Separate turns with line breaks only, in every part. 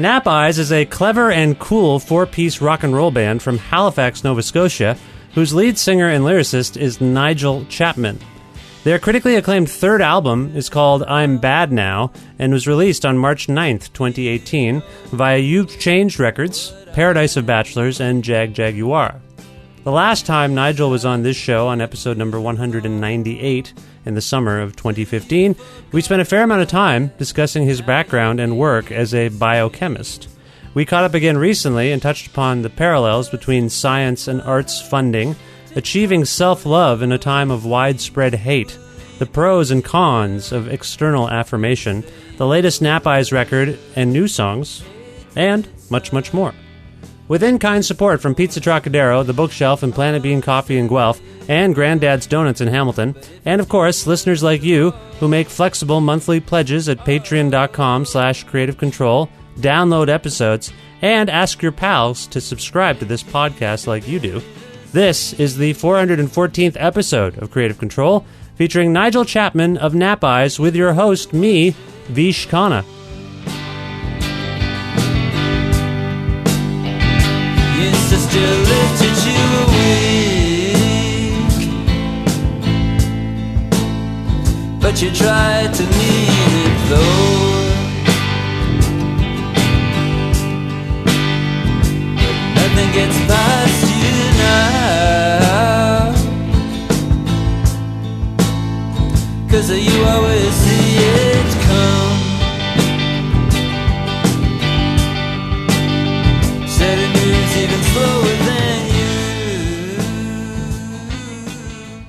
Nap Eyes is a clever and cool four-piece rock and roll band from Halifax, Nova Scotia, whose lead singer and lyricist is Nigel Chapman. Their critically acclaimed third album is called I'm Bad Now and was released on March 9th, 2018 via You've Changed Records, Paradise of Bachelors, and Jaguar. The last time Nigel was on this show, on episode number 198 in the summer of 2015, we spent a fair amount of time discussing his background and work as a biochemist. We caught up again recently and touched upon the parallels between science and arts funding, achieving self-love in a time of widespread hate, the pros and cons of external affirmation, the latest Nap Eyes record and new songs, and much, much more. With in-kind support from Pizza Trokadero, The Bookshelf, and Planet Bean Coffee in Guelph, and Grandad's Donuts in Hamilton, and of course, listeners like you who make flexible monthly pledges at patreon.com/creativecontrol, download episodes, and ask your pals to subscribe to this podcast like you do. This is the 414th episode of Creative Control, featuring Nigel Chapman of Nap Eyes with your host, me, Vish Khanna.
Sister lifted you awake, but you tried to leave it though. But nothing gets past you now, 'cause you always see it come. Even slower than you.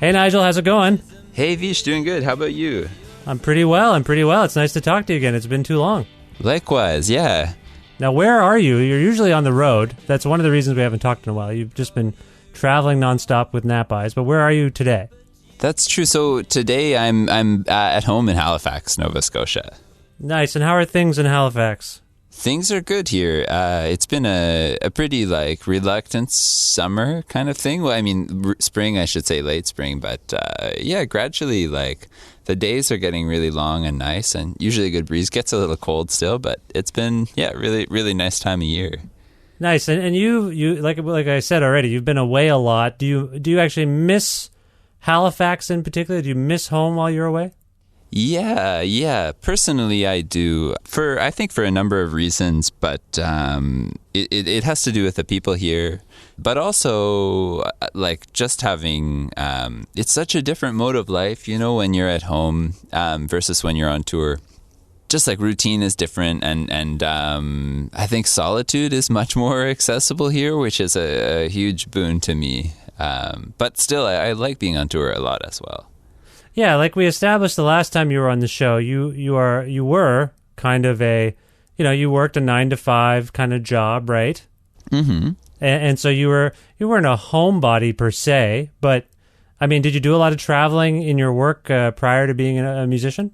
Hey Nigel, how's it going?
Hey Vish, doing good. How about you?
I'm pretty well. It's nice to talk to you again. It's been too long.
Likewise, yeah.
Now, where are you? You're usually on the road. That's one of the reasons we haven't talked in a while. You've just been traveling nonstop with Nap Eyes. But where are you today?
That's true. So today I'm at home in Halifax, Nova Scotia.
Nice. And how are things in Halifax?
Things are good here. It's been a pretty reluctant summer kind of thing. Well, I mean spring, I should say late spring, but gradually the days are getting really long and nice, and usually a good breeze. Gets a little cold still, but it's been really really nice time of year.
Nice. And you like I said already, you've been away a lot. Do you actually miss Halifax in particular? Do you miss home while you're away?
Yeah. Personally, I do. I think for a number of reasons, but it has to do with the people here. But also, just having it's such a different mode of life, when you're at home versus when you're on tour. Just routine is different, and I think solitude is much more accessible here, which is a huge boon to me. But still, I like being on tour a lot as well.
Yeah, like we established the last time you were on the show, you were kind of you worked a 9-to-5 kind of job, right?
Mm-hmm.
And so you weren't a homebody per se, but I mean, did you do a lot of traveling in your work prior to being a musician?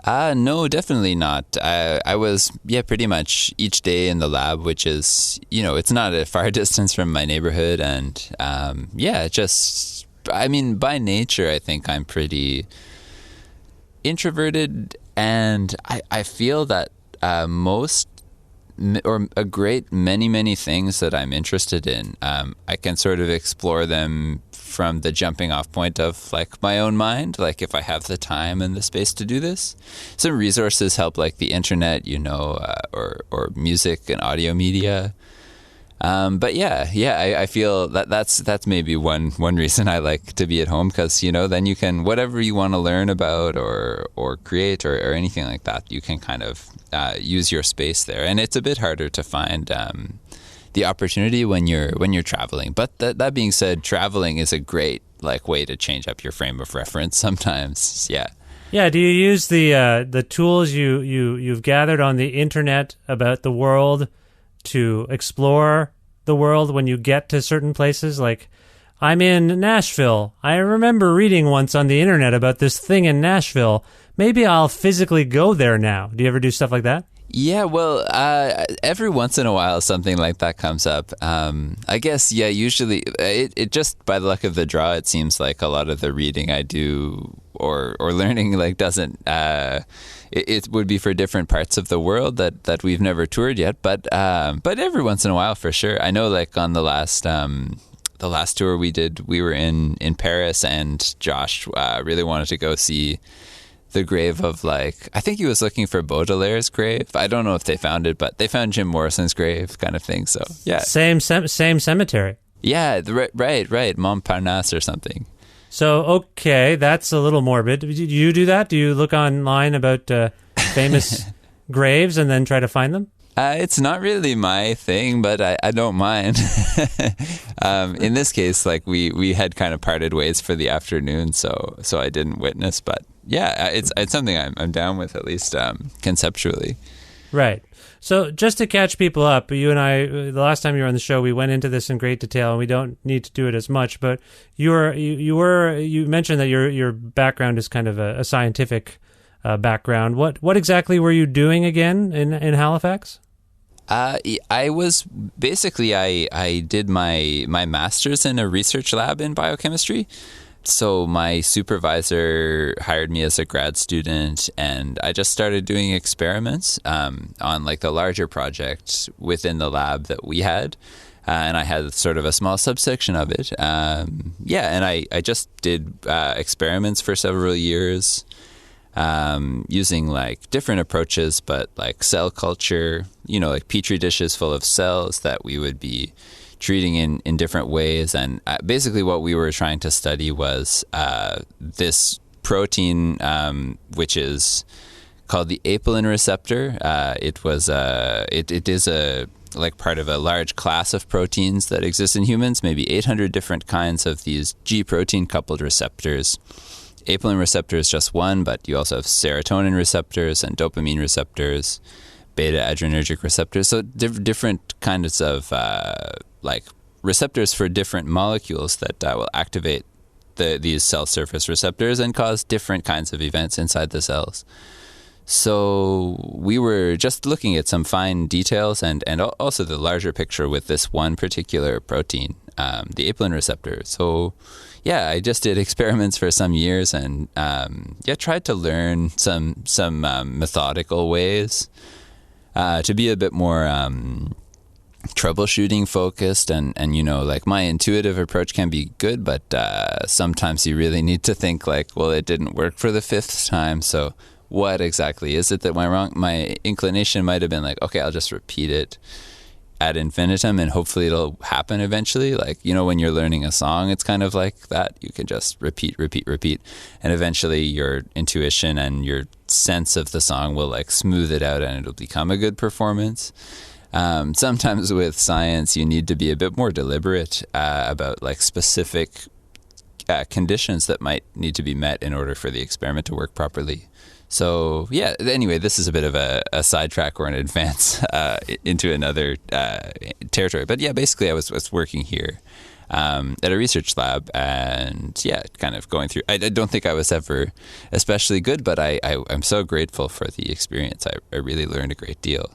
No, definitely not. I was pretty much each day in the lab, which is it's not a far distance from my neighborhood, and by nature, I think I'm pretty introverted, and I feel that many things that I'm interested in, I can sort of explore them from the jumping off point of my own mind, if I have the time and the space to do this. Some resources help, like the internet, or music and audio media. But I feel that's maybe one reason I like to be at home, because then you can, whatever you want to learn about or create or anything like that, you can kind of use your space there, and it's a bit harder to find the opportunity when you're traveling. But that being said, traveling is a great way to change up your frame of reference sometimes. Yeah.
Do you use the tools you've gathered on the internet about the world to explore the world when you get to certain places? I'm in Nashville. I remember reading once on the internet about this thing in Nashville. Maybe I'll physically go there now. Do you ever do stuff like that?
Yeah, well, every once in a while something like that comes up. I guess, yeah, usually it just by the luck of the draw, it seems like a lot of the reading I do or learning like doesn't, it would be for different parts of the world that we've never toured yet. But every once in a while, for sure. I know like on the last tour we did, we were in Paris, and Josh really wanted to go see the grave of, like, I think he was looking for Baudelaire's grave. I don't know if they found it, but they found Jim Morrison's grave, kind of thing. So yeah,
same cemetery.
Yeah, right, Montparnasse or something.
So okay, that's a little morbid. Do you do that? Do you look online about famous graves and then try to find them?
It's not really my thing, but I don't mind. In this case, like we had kind of parted ways for the afternoon, so I didn't witness. But yeah, it's something I'm down with, at least conceptually.
Right. So just to catch people up, you and I, the last time you were on the show, we went into this in great detail, and we don't need to do it as much. But you mentioned that your background is kind of a scientific background. What exactly were you doing again in Halifax?
I was basically I did my master's in a research lab in biochemistry. So my supervisor hired me as a grad student, and I just started doing experiments on like the larger project within the lab that we had. And I had sort of a small subsection of it. And I just did experiments for several years, using like different approaches, but like cell culture, like petri dishes full of cells that we would be treating in different ways. And basically what we were trying to study was this protein, which is called the apelin receptor. It is like part of a large class of proteins that exist in humans, maybe 800 different kinds of these G protein coupled receptors. Apelin receptor is just one, but you also have serotonin receptors and dopamine receptors, beta adrenergic receptors. So different kinds of like receptors for different molecules that will activate these cell surface receptors and cause different kinds of events inside the cells. So we were just looking at some fine details and also the larger picture with this one particular protein, the apelin receptor. So yeah, I just did experiments for some years and tried to learn some methodical ways to be a bit more troubleshooting focused, and like my intuitive approach can be good, but sometimes you really need to think like, well, it didn't work for the fifth time, so what exactly is it that went wrong? My inclination might have been like, okay, I'll just repeat it ad infinitum and hopefully it'll happen eventually. Like, when you're learning a song, it's kind of like that. You can just repeat, and eventually your intuition and your sense of the song will like smooth it out and it'll become a good performance. Sometimes with science, you need to be a bit more deliberate about like specific conditions that might need to be met in order for the experiment to work properly. So yeah, anyway, this is a bit of a sidetrack or an advance into another territory. But yeah, basically I was working here at a research lab and yeah, kind of going through. I don't think I was ever especially good, but I'm so grateful for the experience. I really learned a great deal.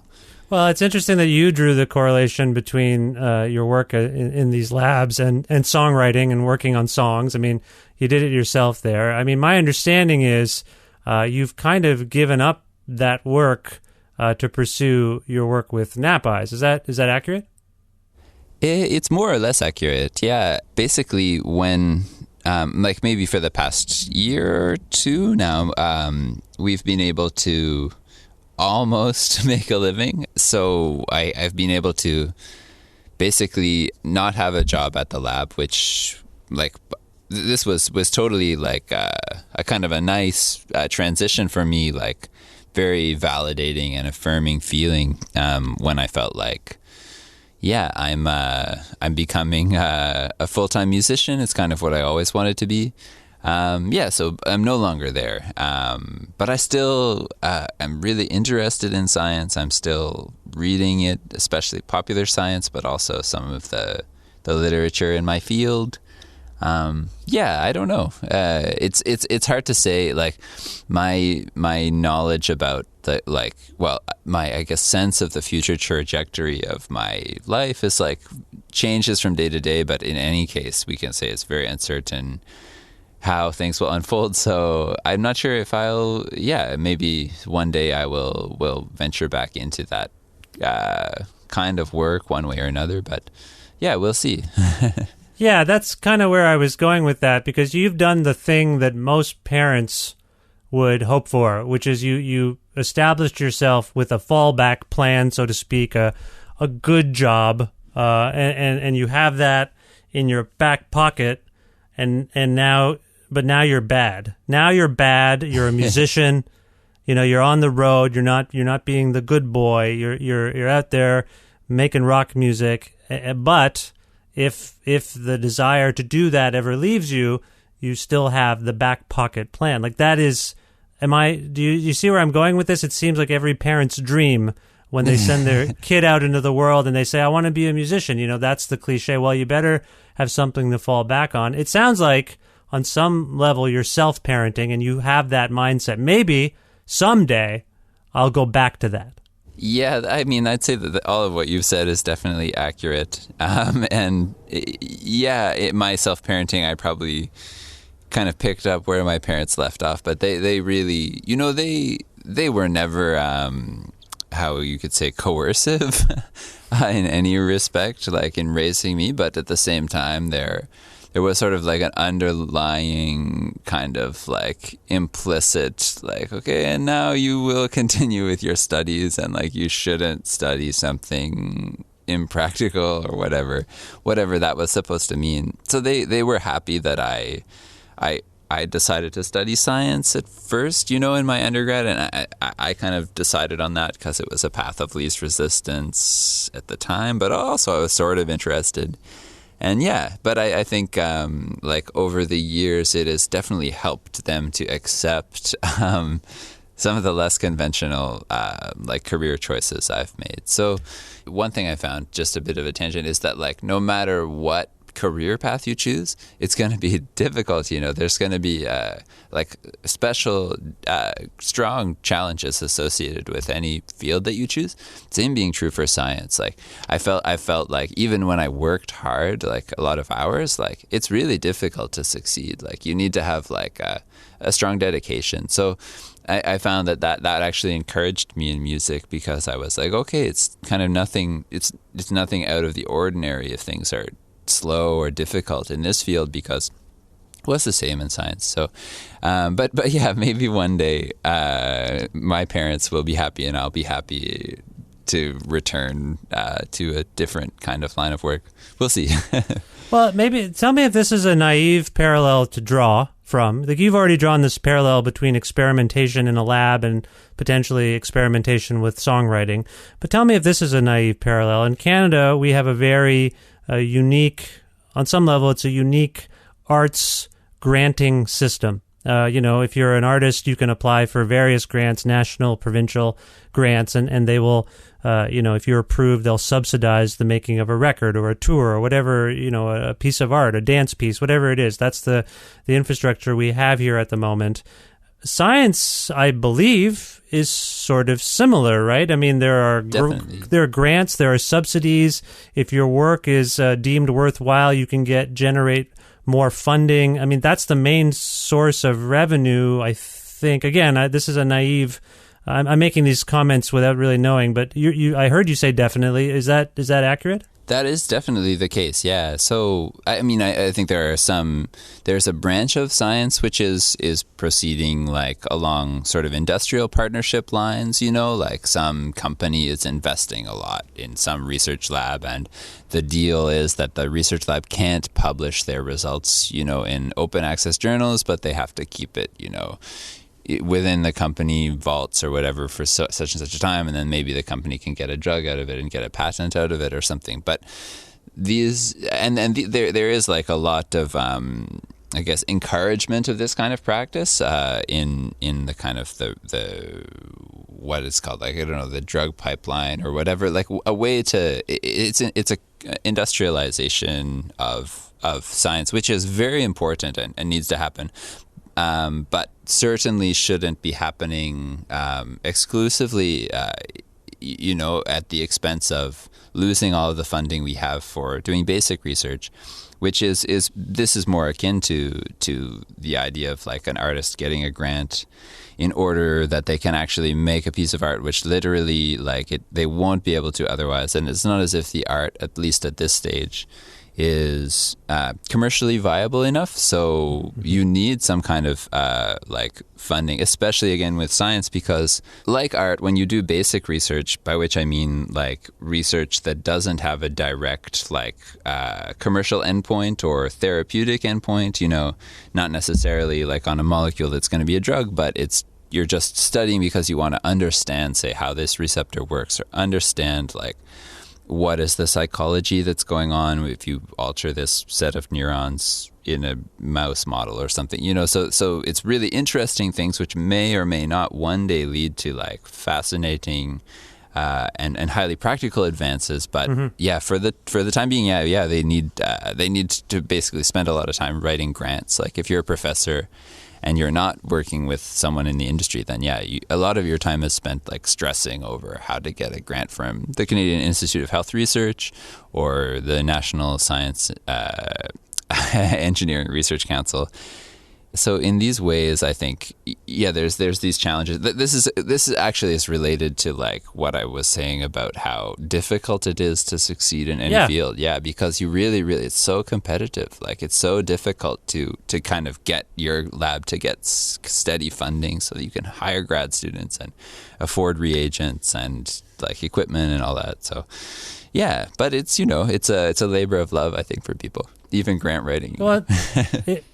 Well, it's interesting that you drew the correlation between your work in these labs and songwriting and working on songs. I mean, you did it yourself there. I mean, my understanding is you've kind of given up that work to pursue your work with Nap Eyes. Is that accurate?
It's more or less accurate. Yeah. Basically, when like maybe for the past year or two now, we've been able to almost make a living. So I've been able to basically not have a job at the lab, which like this was totally like a kind of a nice transition for me, like very validating and affirming feeling when I felt like, yeah, I'm becoming a full-time musician. It's kind of what I always wanted to be. So I'm no longer there. But I still am really interested in science. I'm still reading it, especially popular science, but also some of the literature in my field. Yeah, I don't know. It's hard to say. Like my knowledge about my, I guess, sense of the future trajectory of my life is like changes from day to day. But in any case, we can say it's very uncertain how things will unfold. So I'm not sure if maybe one day I will venture back into that kind of work one way or another. But yeah, we'll see.
Yeah, that's kind of where I was going with that, because you've done the thing that most parents would hope for, which is you established yourself with a fallback plan, so to speak, a good job, and you have that in your back pocket, and now you're bad. Now you're bad. You're a musician. You're on the road. You're not being the good boy. You're out there making rock music, but if the desire to do that ever leaves you, you still have the back pocket plan. Like that is, do you see where I'm going with this? It seems like every parent's dream when they send their kid out into the world and they say, I want to be a musician. That's the cliche. Well, you better have something to fall back on. It sounds like on some level you're self-parenting and you have that mindset. Maybe someday I'll go back to that.
Yeah, I mean, I'd say that all of what you've said is definitely accurate. My self-parenting, I probably kind of picked up where my parents left off, but they really, they were never, how you could say, coercive in any respect, like in raising me, but at the same time, there was sort of like an underlying kind of like implicit, like, okay, and now you will continue with your studies, and like you shouldn't study something impractical or whatever that was supposed to mean. So they were happy that I decided to study science at first, in my undergrad, and I kind of decided on that because it was a path of least resistance at the time, but also I was sort of interested. And yeah, but I think like over the years, it has definitely helped them to accept some of the less conventional like career choices I've made. So one thing I found, just a bit of a tangent, is that like no matter what career path you choose, it's going to be difficult. There's going to be like special strong challenges associated with any field that you choose. Same being true for science. Like I felt like even when I worked hard, like a lot of hours, like it's really difficult to succeed. Like you need to have like a strong dedication. So I found that actually encouraged me in music, because I was like, okay, it's kind of nothing. It's nothing out of the ordinary if things are slow or difficult in this field, because it's the same in science. So but yeah, maybe one day my parents will be happy and I'll be happy to return to a different kind of line of work. We'll see.
Well, maybe tell me if this is a naive parallel to draw from. Like you've already drawn this parallel between experimentation in a lab and potentially experimentation with songwriting, but tell me if this is a naive parallel. In Canada, we have a very unique, on some level, it's a unique arts granting system. If you're an artist, you can apply for various grants, national, provincial grants, and they will, if you're approved, they'll subsidize the making of a record or a tour or whatever, a piece of art, a dance piece, whatever it is. That's the infrastructure we have here at the moment. Science, I believe, is sort of similar, right? I mean, there are grants, there are subsidies. If your work is deemed worthwhile, you can generate more funding. I mean, that's the main source of revenue, I think. Again, this is a naive. I'm making these comments without really knowing, but I heard you say definitely. Is that accurate?
That is definitely the case, yeah. So, I mean, I think there's a branch of science which is proceeding like along sort of industrial partnership lines, like some company is investing a lot in some research lab, and the deal is that the research lab can't publish their results, in open access journals, but they have to keep it, within the company vaults or whatever for such and such a time, and then maybe the company can get a drug out of it and get a patent out of it or something. But there is like a lot of I guess encouragement of this kind of practice in the kind of the what it's called, like, I don't know, the drug pipeline or whatever, like a way to it's a industrialization of science, which is very important and needs to happen. But certainly shouldn't be happening exclusively, at the expense of losing all of the funding we have for doing basic research, which is this is more akin to the idea of like an artist getting a grant in order that they can actually make a piece of art, which literally they won't be able to otherwise. And it's not as if the art, at least at this stage, is commercially viable enough. So you need some kind of funding, especially again with science, because like art, when you do basic research, by which I mean like research that doesn't have a direct commercial endpoint or therapeutic endpoint, not necessarily like on a molecule that's going to be a drug, but you're just studying because you want to understand, say, how this receptor works, or understand what is the psychology that's going on if you alter this set of neurons in a mouse model or something, so it's really interesting things which may or may not one day lead to fascinating and highly practical advances. But for the time being, they need to basically spend a lot of time writing grants. Like if you're a professor and you're not working with someone in the industry, then a lot of your time is spent stressing over how to get a grant from the Canadian Institute of Health Research or the National Science Engineering Research Council. So in these ways, I think, there's these challenges. This is actually related to what I was saying about how difficult it is to succeed in any field. Yeah, because you really, it's so competitive. It's so difficult to kind of get your lab to get steady funding so that you can hire grad students and afford reagents and equipment and all that. So yeah, but it's a labor of love, I think, for people. Even grant writing.
Well,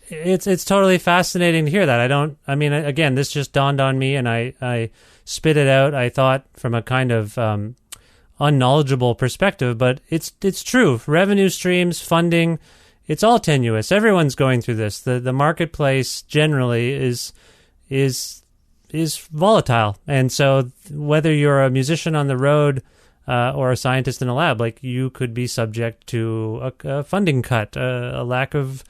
it's totally fascinating to hear that. Again, this just dawned on me, and I spit it out. I thought from a kind of unknowledgeable perspective, but it's true. Revenue streams, funding, it's all tenuous. Everyone's going through this. The marketplace generally is volatile, and so whether you're a musician on the road or a scientist in a lab, you could be subject to a funding cut, a lack of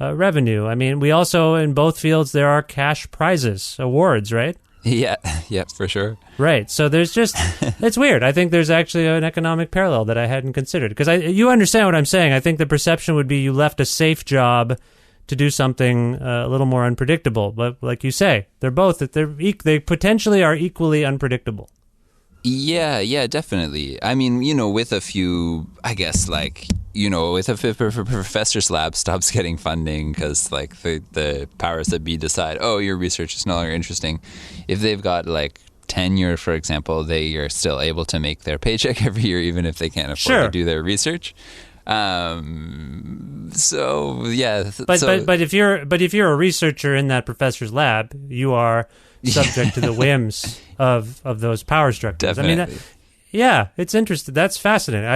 revenue. We also, in both fields, there are cash prizes, awards, right?
Yeah, for sure.
Right. So there's it's weird. I think there's actually an economic parallel that I hadn't considered. Because you understand what I'm saying. I think the perception would be you left a safe job to do something a little more unpredictable. But like you say, they potentially are equally unpredictable.
Yeah, definitely. With a few, I guess, if a professor's lab stops getting funding because, the powers that be decide, oh, your research is no longer interesting. If they've got, tenure, for example, they are still able to make their paycheck every year, even if they can't afford to do their research. But if you're a researcher in that professor's lab, you are subject to the whims of those power structures. Definitely.
It's interesting. That's fascinating.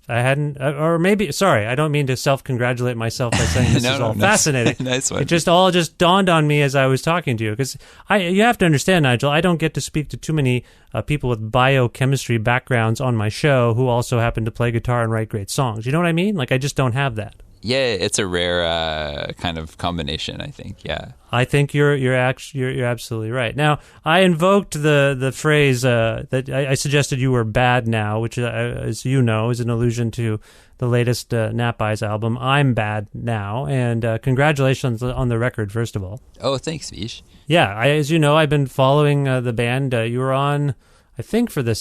I hadn't, or maybe, sorry, I don't mean to self-congratulate myself by saying this is all fascinating.
Nice one.
It just all dawned on me as I was talking to you, because you have to understand, Nigel, I don't get to speak to too many people with biochemistry backgrounds on my show who also happen to play guitar and write great songs. You know what I mean? I just don't have that.
Yeah, it's a rare kind of combination, I think. Yeah,
I think you're absolutely right. Now, I invoked the phrase that I suggested you were bad now, which, as you know, is an allusion to the latest Nap Eyes album, I'm Bad Now, and congratulations on the record, first of all.
Oh, thanks, Vish.
Yeah, as you know, I've been following the band. You were on, I think, for the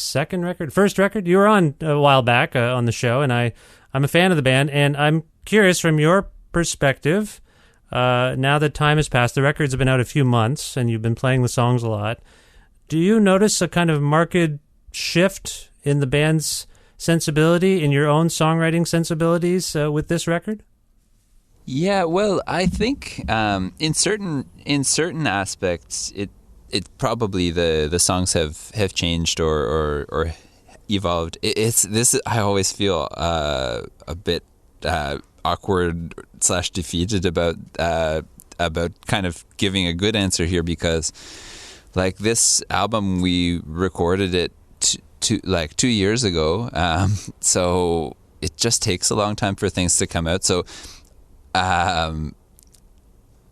first record, you were on a while back on the show, and I'm a fan of the band, and I'm curious from your perspective, now that time has passed, the records have been out a few months and you've been playing the songs a lot. Do you notice a kind of marked shift in the band's sensibility, in your own songwriting sensibilities with this record?
Yeah, well, I think in certain aspects, it probably the songs have changed or evolved. I always feel a bit awkward / defeated about kind of giving a good answer here, because this album, we recorded it 2 years ago, so it just takes a long time for things to come out. So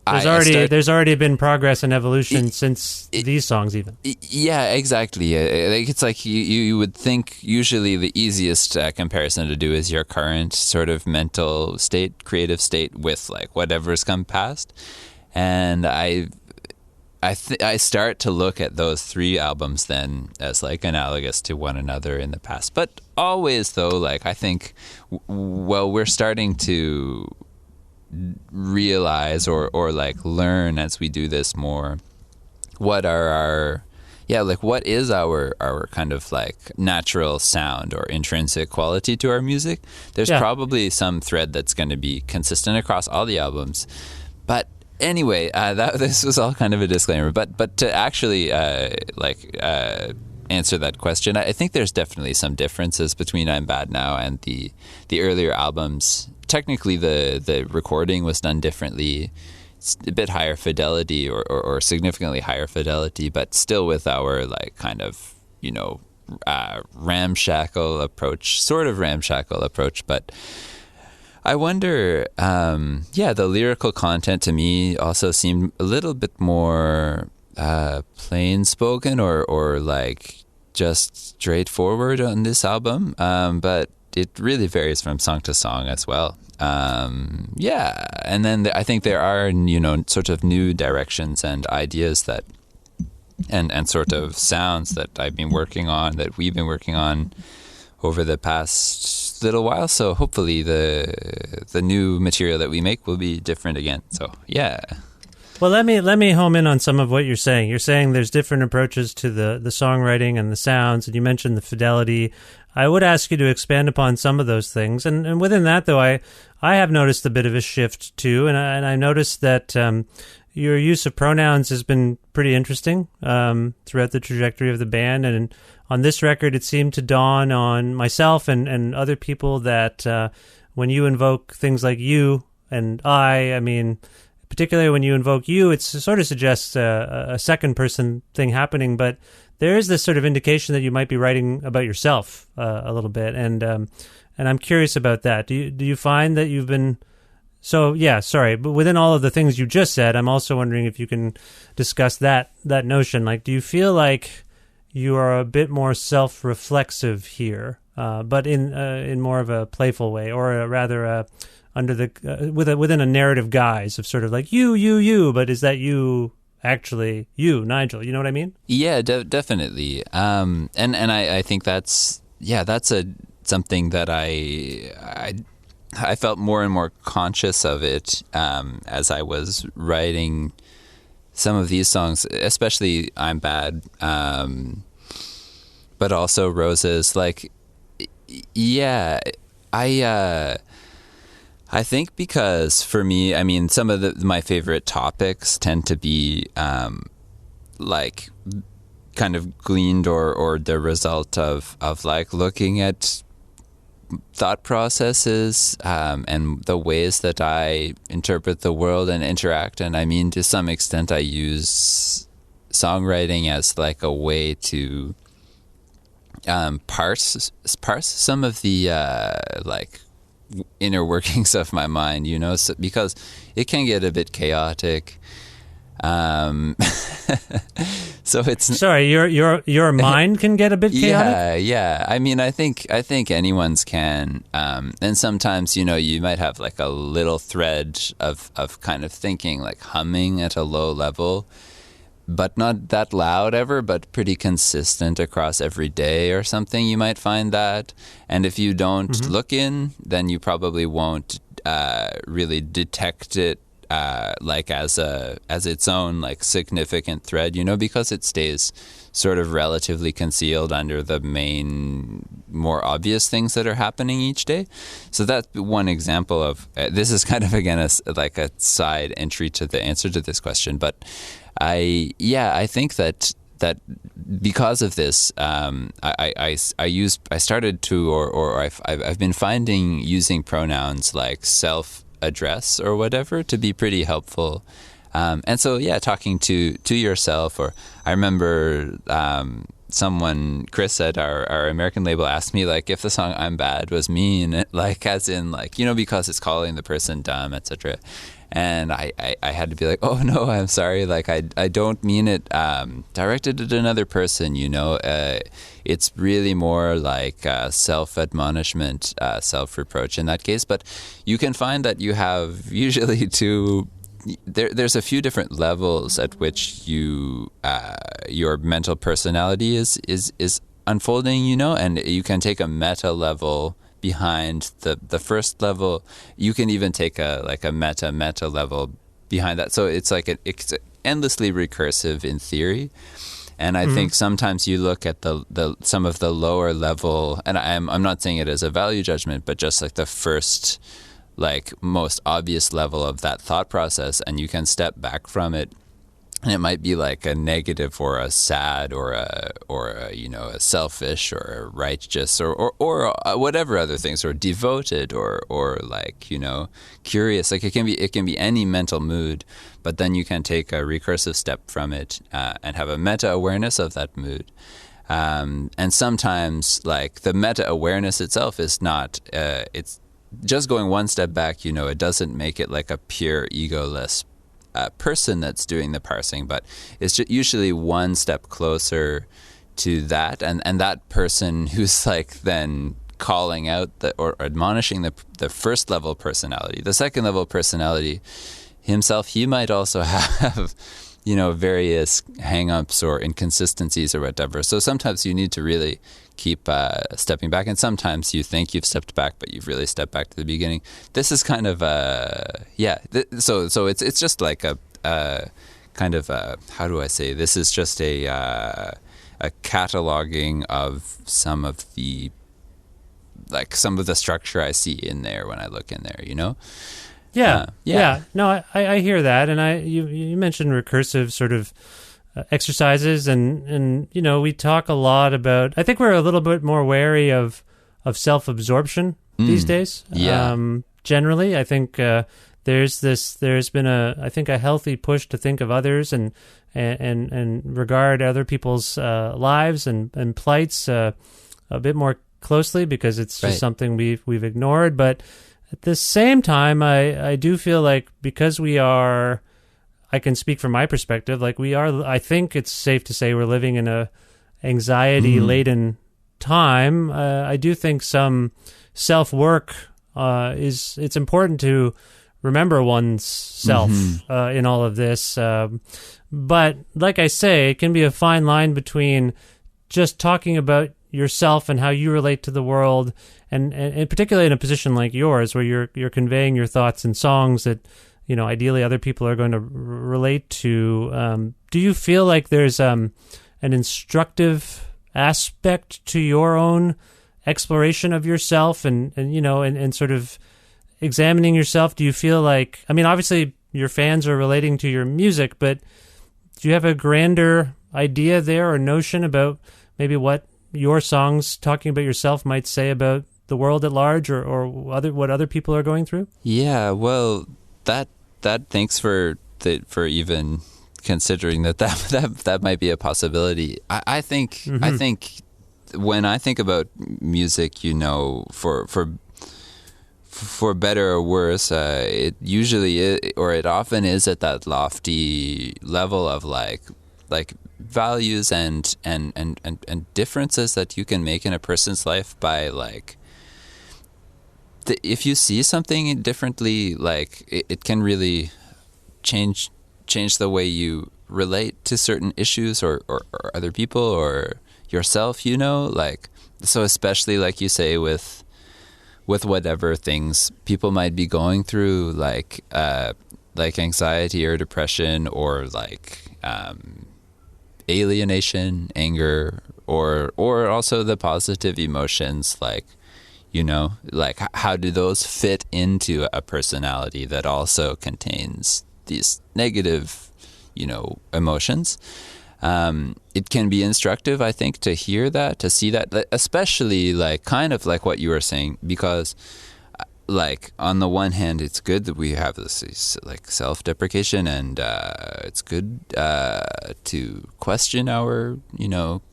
There's already been progress and evolution since these songs even.
Yeah, exactly. It's like you would think usually the easiest comparison to do is your current sort of mental state, creative state with like whatever's come past. And I start to look at those three albums then as like analogous to one another in the past. But always though, like I think, we're starting to realize or like learn as we do this more what are what is our kind of like natural sound or intrinsic quality to our music. There's probably some thread that's going to be consistent across all the albums, but anyway, this was all kind of a disclaimer, but to actually answer that question, I think there's definitely some differences between I'm Bad Now and the earlier albums. Technically, the recording was done differently. It's a bit higher fidelity or significantly higher fidelity, but still with our like kind of, ramshackle approach. But I wonder, the lyrical content to me also seemed a little bit more plain spoken or like just straightforward on this album. But it really varies from song to song as well. And then I think there are, sort of new directions and ideas that, and sort of sounds that we've been working on over the past little while. So hopefully the new material that we make will be different again. So, yeah.
Well, let me home in on some of what you're saying. You're saying there's different approaches to the songwriting and the sounds, and you mentioned the fidelity. I would ask you to expand upon some of those things. And within that, though, I have noticed a bit of a shift, too. And I noticed that your use of pronouns has been pretty interesting throughout the trajectory of the band. And on this record, it seemed to dawn on myself and other people that when you invoke things like you and I mean, particularly when you invoke you, it sort of suggests a second-person thing happening, but there is this sort of indication that you might be writing about yourself a little bit, and I'm curious about that. Do you find that you've been but within all of the things you just said, I'm also wondering if you can discuss that notion. Like, do you feel like you are a bit more self-reflexive here, but in more of a playful way, or rather under the within a narrative guise of sort of like you, but is that you? Actually, you, Nigel, you know what I mean?
Yeah, definitely. And I think that's something that I felt more and more conscious of it as I was writing some of these songs, especially I'm Bad, but also Roses. Like, yeah, I think because for me, I mean, some of my favorite topics tend to be like kind of gleaned or the result of like looking at thought processes and the ways that I interpret the world and interact. And I mean, to some extent, I use songwriting as like a way to parse some of the like inner workings of my mind, so, because it can get a bit chaotic. So it's
sorry, your mind can get a bit chaotic.
Yeah. I mean, I think anyone's can, and sometimes you might have like a little thread of kind of thinking, like humming at a low level, but not that loud ever, but pretty consistent across every day or something. You might find that. And if you don't look in, then you probably won't really detect it like as its own like significant thread, because it stays sort of relatively concealed under the main, more obvious things that are happening each day. So that's one example of, this is kind of, again, like a side entry to the answer to this question, but I think that because of this, I've been finding using pronouns like self-address or whatever to be pretty helpful. And so, talking to yourself, or I remember someone, Chris at our American label, asked me like if the song "I'm Bad" was mean, like as in like, you know, because it's calling the person dumb, etc. And I had to be like, oh no, I'm sorry, like I don't mean it directed at another person, you know. It's really more like self-admonishment, self-reproach in that case. But you can find that you have usually there's a few different levels at which your mental personality is unfolding, you know, and you can take a meta level behind the first level. You can even take a meta level behind that. So it's like it's endlessly recursive in theory. And I think sometimes you look at the some of the lower level, and I'm not saying it as a value judgment, but just like the first, like most obvious level of that thought process, and you can step back from it, and it might be like a negative or a sad or a you know, a selfish or a righteous or whatever other things, or devoted or like, you know, curious. Like it can be any mental mood, but then you can take a recursive step from it and have a meta awareness of that mood. And sometimes like the meta awareness itself is not it's just going one step back, you know. It doesn't make it like a pure egoless person that's doing the parsing, but it's just usually one step closer to that, and that person who's like then calling out or admonishing the first level personality, the second level personality himself, he might also have, you know, various hang-ups or inconsistencies or whatever. So sometimes you need to really keep stepping back, and sometimes you think you've stepped back, but you've really stepped back to the beginning. This is kind of so it's just like a kind of how do I say? This is just a cataloging of some of the structure I see in there when I look in there, you know.
Yeah. No, I hear that, and you mentioned recursive sort of exercises, and you know, we talk a lot about. I think we're a little bit more wary of self-absorption these days.
Yeah.
Generally, I think there's been a healthy push to think of others and regard other people's lives and plights a bit more closely, because it's just something we've ignored. But at the same time, I do feel like, because we are, I can speak from my perspective, like we are, I think it's safe to say we're living in a anxiety-laden time. I do think some self-work it's important to remember one's self in all of this. But like I say, it can be a fine line between just talking about yourself and how you relate to the world, and particularly in a position like yours, where you're conveying your thoughts in songs that, you know, ideally other people are going to relate to. Do you feel like there's an instructive aspect to your own exploration of yourself and you know, and sort of examining yourself? Do you feel like, I mean, obviously your fans are relating to your music, but do you have a grander idea there or notion about maybe what your songs talking about yourself might say about the world at large, or what other people are going through? Yeah,
well, that thanks for even considering that might be a possibility. I think when I think about music, you know, for better or worse, it usually is, or it often is, at that lofty level of like values and differences that you can make in a person's life by like. If you see something differently, like it can really change the way you relate to certain issues or other people or yourself, you know, like, so especially like you say with whatever things people might be going through, like anxiety or depression, or like alienation, anger, or also the positive emotions, like, you know, like how do those fit into a personality that also contains these negative, you know, emotions? It can be instructive, I think, to hear that, to see that, especially like kind of like what you were saying, because like on the one hand, it's good that we have this like self-deprecation, and it's good to question our,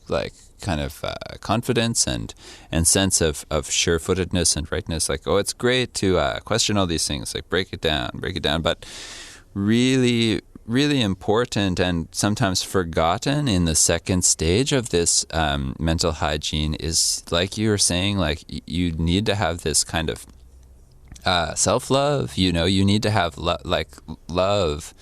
like kind of confidence and sense of sure-footedness and rightness. Like, oh, it's great to question all these things, like break it down. But really, really important and sometimes forgotten in the second stage of this mental hygiene is, like you were saying, like you need to have this kind of self-love. You need to have love.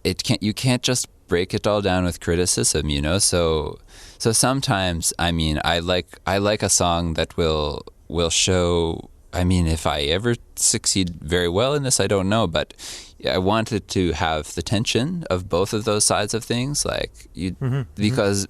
You can't just break it all down with criticism. So sometimes, I mean, I like a song that will show. I mean, if I ever succeed very well in this, I don't know, but I wanted to have the tension of both of those sides of things, because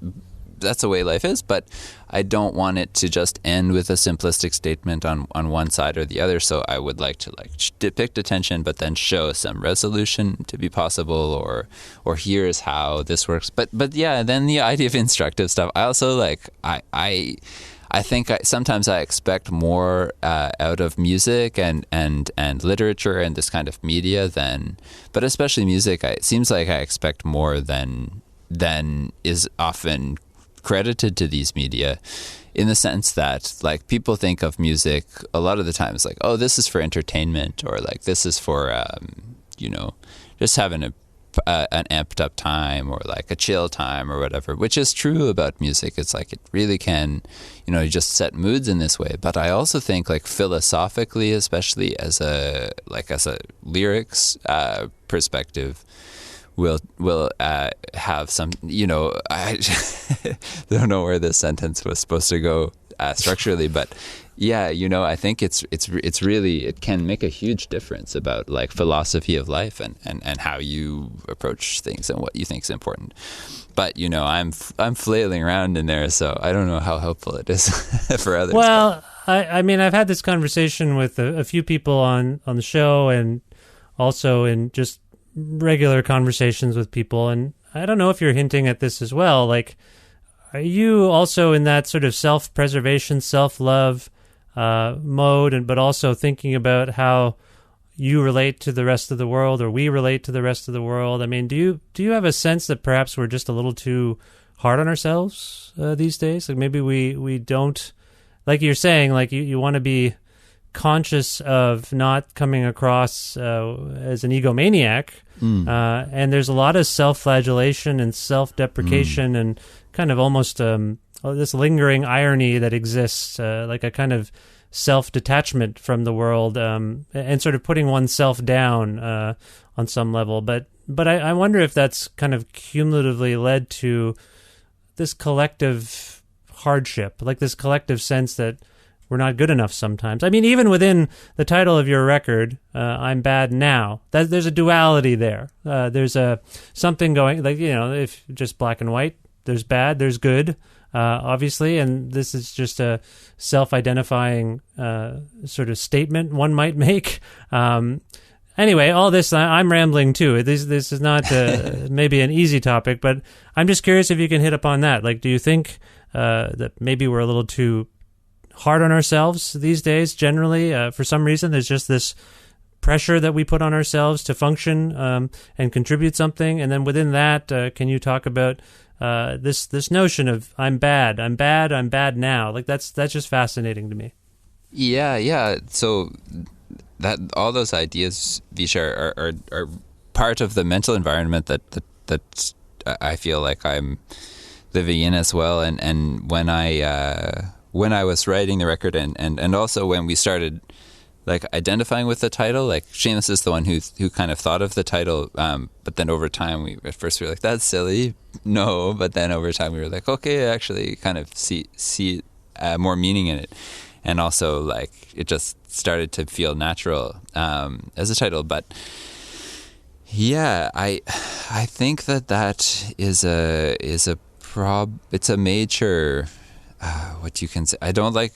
that's the way life is. But I don't want it to just end with a simplistic statement on one side or the other. So I would like to depict a tension, but then show some resolution to be possible, or here's how this works. But yeah, then the idea of instructive stuff. I also I think sometimes I expect more out of music and literature and this kind of media but especially music. It seems like I expect more than is often credited to these media, in the sense that like people think of music a lot of the times like, oh, this is for entertainment, or like this is for just having an amped up time, or like a chill time or whatever, which is true about music. It's like it really can, you just set moods in this way. But I also think like philosophically, especially as a lyrics perspective, will have some, I don't know where this sentence was supposed to go structurally, but yeah, I think it's really, it can make a huge difference about like philosophy of life and how you approach things and what you think is important. But I'm flailing around in there, so I don't know how helpful it is for others.
Well, I mean, I've had this conversation with a few people on the show, and also in just regular conversations with people, and I don't know if you're hinting at this as well. Like, are you also in that sort of self-preservation, self-love mode, but also thinking about how you relate to the rest of the world, or we relate to the rest of the world? I mean, do you have a sense that perhaps we're just a little too hard on ourselves these days? Like maybe we don't, like you're saying, like you want to be conscious of not coming across as an egomaniac, and there's a lot of self-flagellation and self-deprecation and kind of almost this lingering irony that exists, like a kind of self-detachment from the world, and sort of putting oneself down on some level. But I wonder if that's kind of cumulatively led to this collective hardship, like this collective sense that we're not good enough sometimes. I mean, even within the title of your record, I'm Bad Now, there's a duality there. There's something going, like, if just black and white, there's bad, there's good, obviously, and this is just a self-identifying sort of statement one might make. Anyway, all this, I'm rambling too. This is not maybe an easy topic, but I'm just curious if you can hit upon that. Like, do you think that maybe we're a little too hard on ourselves these days generally? For some reason, there's just this pressure that we put on ourselves to function and contribute something. And then within that, can you talk about this notion of I'm bad now? Like that's just fascinating to me.
Yeah. So that all those ideas, Visha, are part of the mental environment that I feel like I'm living in as well. And when I was writing the record, and also when we started like identifying with the title, like Seamus is the one who kind of thought of the title, but then over time at first we were like, that's silly, no, but then over time we were like, okay, actually kind of see more meaning in it, and also like it just started to feel natural as a title. But yeah, I think that is it's a major what you can say. I don't like,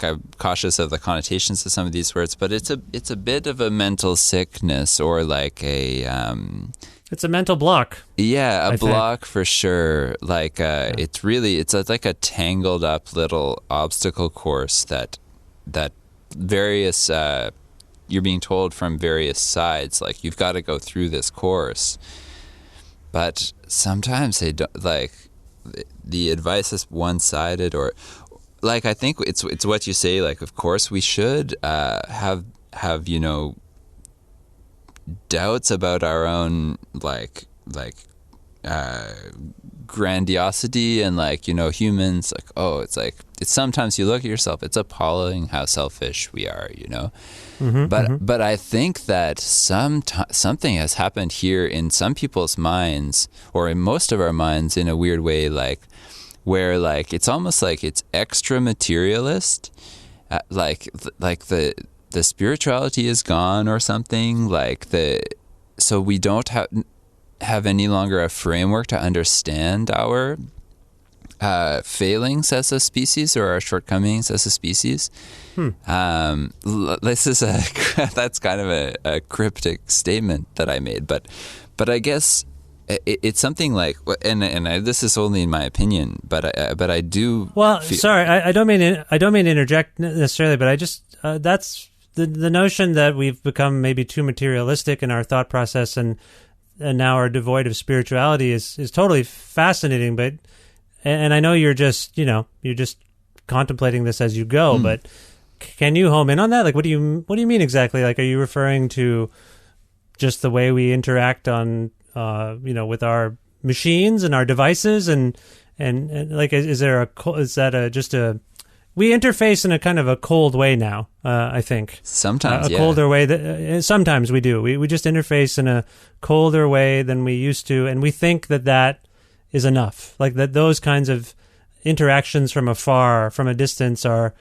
I'm cautious of the connotations of some of these words, but it's a bit of a mental sickness, or like
it's a mental block.
Yeah, a block for sure. Like it's like a tangled up little obstacle course that various you're being told from various sides, like, you've got to go through this course. But sometimes they don't, like, the advice is one-sided, or like, I think it's what you say, like, of course we should have doubts about our own grandiosity, and humans, it's sometimes you look at yourself, it's appalling how selfish we are, but I think that something has happened here in some people's minds, or in most of our minds, in a weird way, where it's almost like it's extra materialist, the spirituality is gone or something, so we don't have any longer a framework to understand our failings as a species, or our shortcomings as a species. This is that's kind of a cryptic statement that I made, but I guess it's something like, and this is only in my opinion, but I do. Well,
sorry, I don't mean to interject necessarily, but I just that's the notion that we've become maybe too materialistic in our thought process, and now are devoid of spirituality is totally fascinating. But and I know you're just contemplating this as you go, but can you home in on that? Like, what do you mean exactly? Like, are you referring to just the way we interact on with our machines and our devices, and like, we interface in a kind of a cold way now, I think.
Sometimes,
colder way. Sometimes we do. We just interface in a colder way than we used to, and we think that is enough. Like, that those kinds of interactions from afar, from a distance, are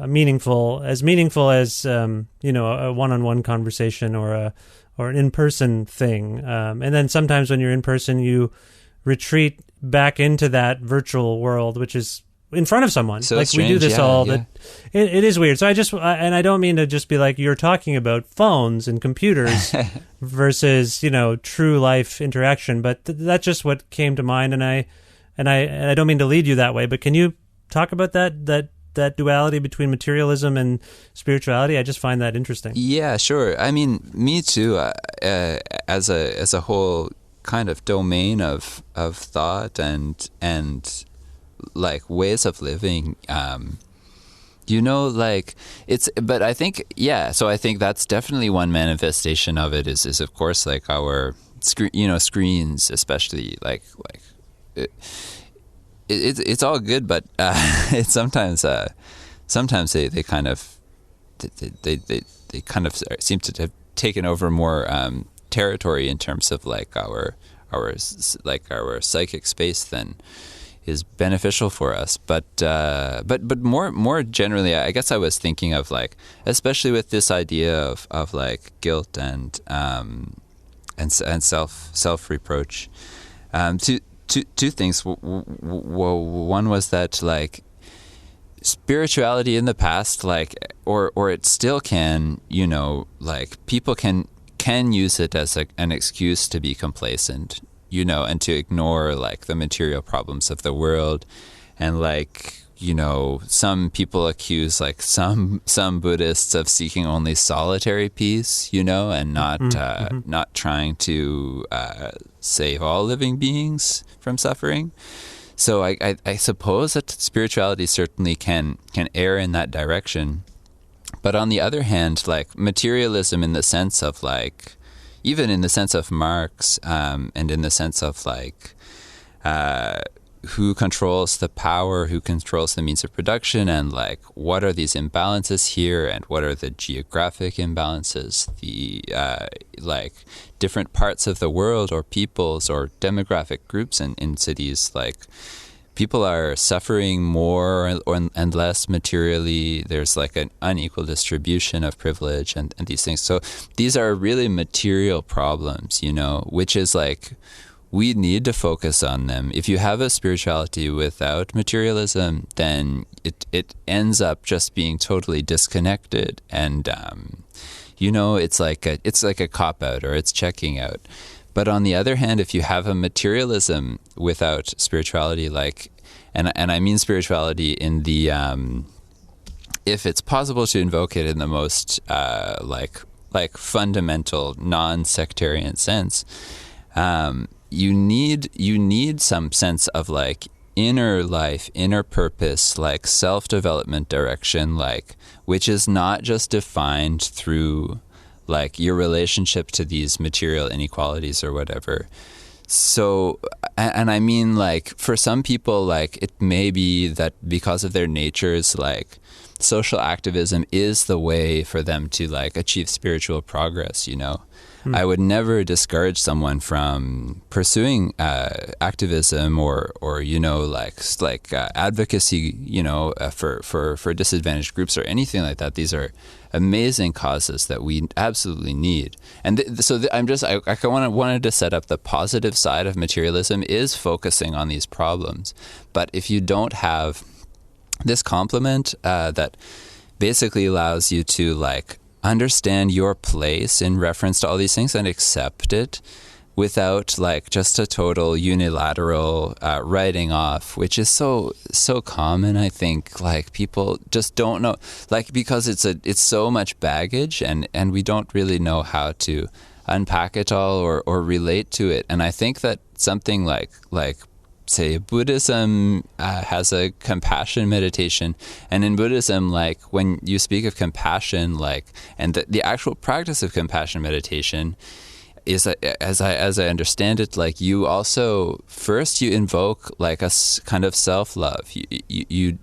meaningful as a one-on-one conversation or an in-person thing. And then sometimes when you're in person, you retreat back into that virtual world, which is in front of someone. So like, strange, we do this it is weird. So I don't mean to just be like, you're talking about phones and computers versus, true life interaction, but that's just what came to mind. And I don't mean to lead you that way, but can you talk about that duality between materialism and spirituality? I just find that interesting.
Yeah, sure. I mean, me too, as a whole kind of domain of thought and like ways of living, but I think, so I think that's definitely one manifestation of it is of course, like, our screens, especially, it's all good, but it's sometimes they kind of seem to have taken over more territory in terms of our psychic space than is beneficial for us, but more generally, I guess I was thinking of, especially with this idea of guilt and self reproach. Two things. One was that spirituality in the past, or it still can, people can use it as an excuse to be complacent, and to ignore the material problems of the world. And some people accuse some Buddhists of seeking only solitary peace, and not trying to save all living beings from suffering. So I suppose that spirituality certainly can err in that direction. But on the other hand, materialism, in the sense of even in the sense of Marx, and in the sense of who controls the power, who controls the means of production, and what are these imbalances here, and what are the geographic imbalances, the different parts of the world, or peoples, or demographic groups in cities. People are suffering more and less materially. There's an unequal distribution of privilege and these things. So these are really material problems, which is we need to focus on them. If you have a spirituality without materialism, then it ends up just being totally disconnected. And, it's like a cop-out, or it's checking out. But on the other hand, if you have a materialism without spirituality, and I mean spirituality in the if it's possible to invoke it in the most like fundamental non-sectarian sense, you need some sense of like inner life, inner purpose, like self-development direction, like which is not just defined through like your relationship to these material inequalities or whatever. So, and I mean, like, for some people, like, it may be that because of their natures, like, social activism is the way for them to, like, achieve spiritual progress, you know? I would never discourage someone from pursuing activism or you know, like advocacy, you know, for disadvantaged groups or anything like that. These are amazing causes that we absolutely need. And I wanted to set up the positive side of materialism is focusing on these problems. But if you don't have this complement that basically allows you to like understand your place in reference to all these things and accept it without like just a total unilateral writing off, which is so common. I think like people just don't know, like, because it's so much baggage and we don't really know how to unpack it all or relate to it. And I think that something like say Buddhism has a compassion meditation, and in Buddhism, like when you speak of compassion, like, and the actual practice of compassion meditation is, as I understand it, like you also first you invoke like a kind of self-love. You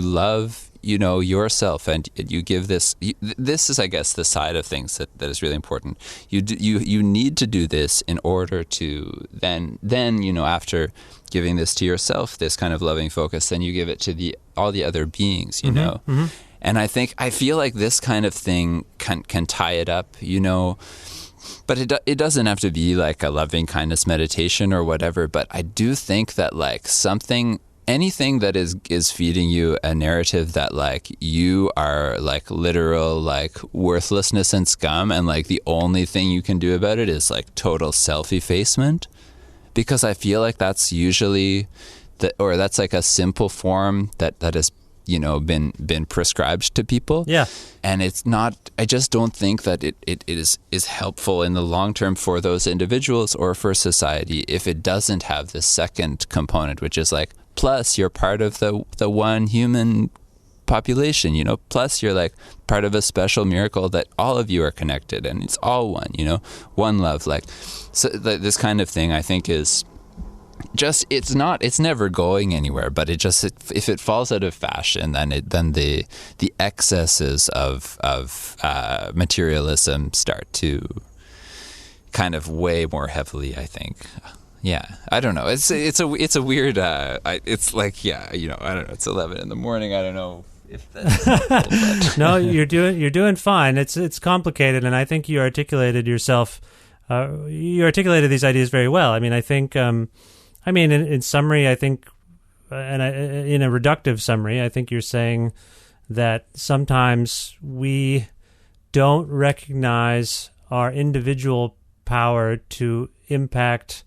love, you know, yourself, and you give this. This is, I guess, the side of things that is really important. You need to do this in order to then you know, after giving this to yourself, this kind of loving focus, then you give it to all the other beings, you know. Mm-hmm. And I feel like this kind of thing can tie it up, you know. But it doesn't have to be like a loving kindness meditation or whatever. But I do think that like anything that is feeding you a narrative that like you are like literal like worthlessness and scum, and like the only thing you can do about it is like total self-effacement, because I feel like that's usually that's like a simple form that has, you know, been prescribed to people. Yeah. And it's not, I just don't think that it is helpful in the long term for those individuals or for society if it doesn't have this second component, which is like, plus you're part of the one human population, you know, plus you're like part of a special miracle that all of you are connected and it's all one, you know, one love. Like, so this kind of thing I think is just, it's never going anywhere, but if it falls out of fashion, then the excesses of materialism start to kind of weigh more heavily, I think. Yeah, I don't know. It's a weird. It's like, yeah, you know, I don't know. It's 11 in the morning. I don't know if that's helpful, but. No, you're doing fine. It's complicated, and I think you articulated yourself. You articulated these ideas very well. I mean, I think. In summary, I think, in a reductive summary, I think you're saying that sometimes we don't recognize our individual power to impact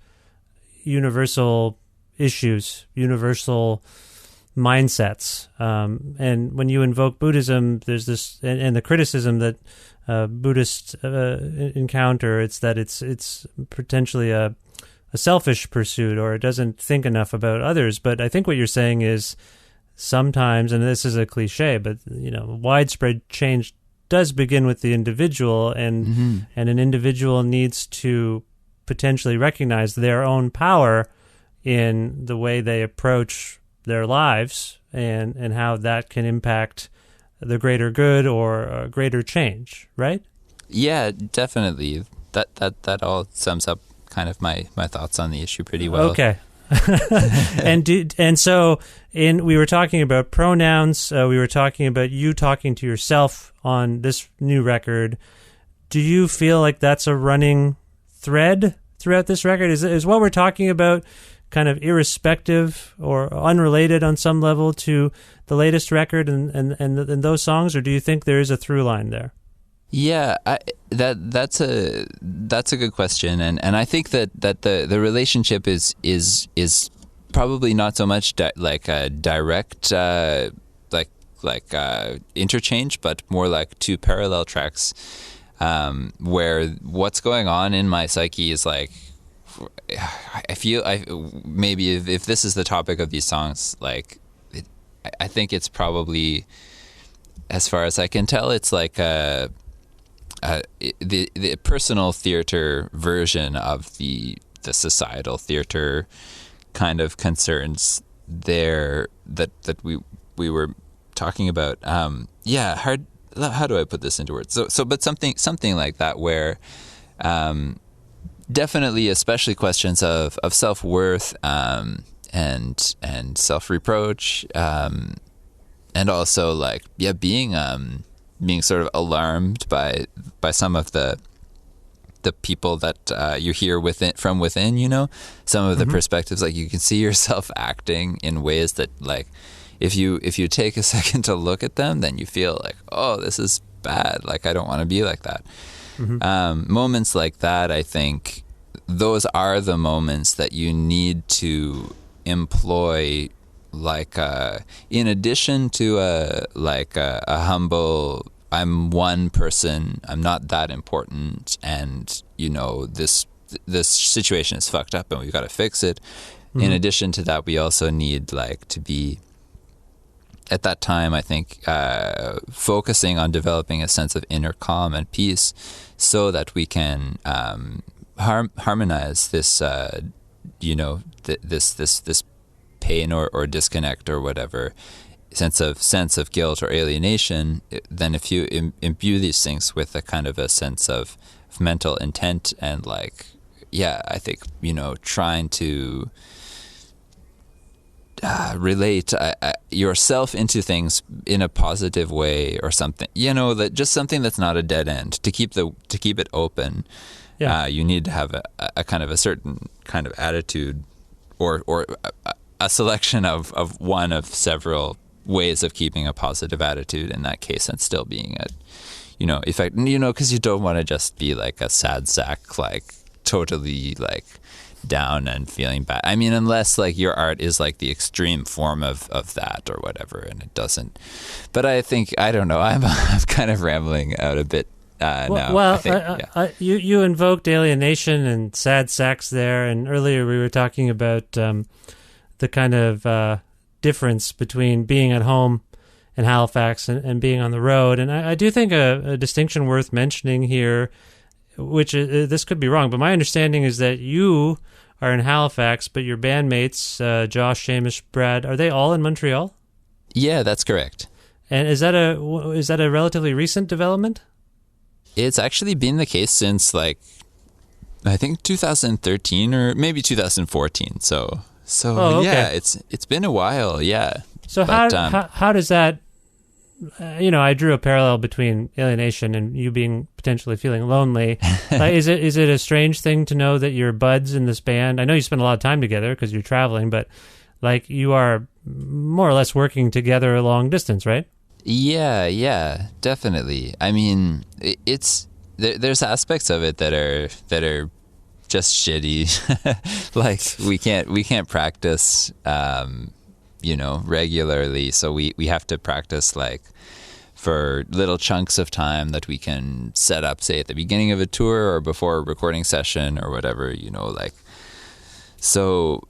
universal issues, universal mindsets. And when you invoke Buddhism, there's this, and the criticism that Buddhists encounter, it's that it's potentially a selfish pursuit, or it doesn't think enough about others. But I think what you're saying is sometimes, and this is a cliche, but you know, widespread change does begin with the individual, and and an individual needs to potentially recognize their own power in the way they approach their lives, and how that can impact the greater good or greater change, right? Yeah, definitely. That all sums up kind of my thoughts on the issue pretty well. Okay. And so we were talking about pronouns. We were talking about you talking to yourself on this new record. Do you feel like that's a running thread throughout this record? Is what we're talking about kind of irrespective or unrelated on some level to the latest record and those songs, or do you think there is a through line there? Yeah, that's a good question, and I think that the relationship is probably not so much like a direct interchange, but more like two parallel tracks, where what's going on in my psyche is like, maybe if this is the topic of these songs, like I think it's probably, as far as I can tell, it's like the personal theater version of the societal theater kind of concerns there that we were talking about. How do I put this into words? But something like that, where definitely, especially questions of self-worth, and self-reproach, and also like being sort of alarmed by some of the people that you hear from within, some of the perspectives. Like, you can see yourself acting in ways that, like, if you take a second to look at them, then you feel like, oh, this is bad. Like, I don't want to be like that. Moments like that, I think those are the moments that you need to employ, like, in addition to a humble, I'm one person, I'm not that important, and this situation is fucked up and we've got to fix it. In addition to that, we also need, like, to be, at that time, I think, focusing on developing a sense of inner calm and peace, so that we can harmonize this this pain or disconnect or whatever sense of guilt or alienation. Then if you imbue these things with a kind of a sense of mental intent and, like, I think trying to relate yourself into things in a positive way or something, that just something that's not a dead end, to keep it open. You need to have a kind of a certain kind of attitude, or a selection of one of several ways of keeping a positive attitude in that case, and still being effect, because you don't want to just be like a sad sack, like totally like down and feeling bad. I mean, unless like your art is like the extreme form of that or whatever, and it doesn't. But I think, I don't know, I'm kind of rambling out a bit now.
Well, you invoked alienation and sad sacks there, and earlier we were talking about the kind of difference between being at home in Halifax and being on the road. And I do think a distinction worth mentioning here, which this could be wrong, but my understanding is that you are in Halifax, but your bandmates, Josh, Seamus, Brad, are they all in Montreal?
Yeah, that's correct.
And is that a relatively recent development?
It's actually been the case since, like, I think 2013 or maybe 2014. So okay. Yeah, it's been a while. Yeah.
So how does that? I drew a parallel between alienation and you being potentially feeling lonely. Is it a strange thing to know that your buds in this band? I know you spend a lot of time together because you're traveling, but like, you are more or less working together a long distance, right? Yeah, definitely. I mean, there's aspects of it that are just shitty. Like, we can't practice regularly, so we have to practice, like, for little chunks of time that we can set up, say at the beginning of a tour or before a recording session or whatever, like. So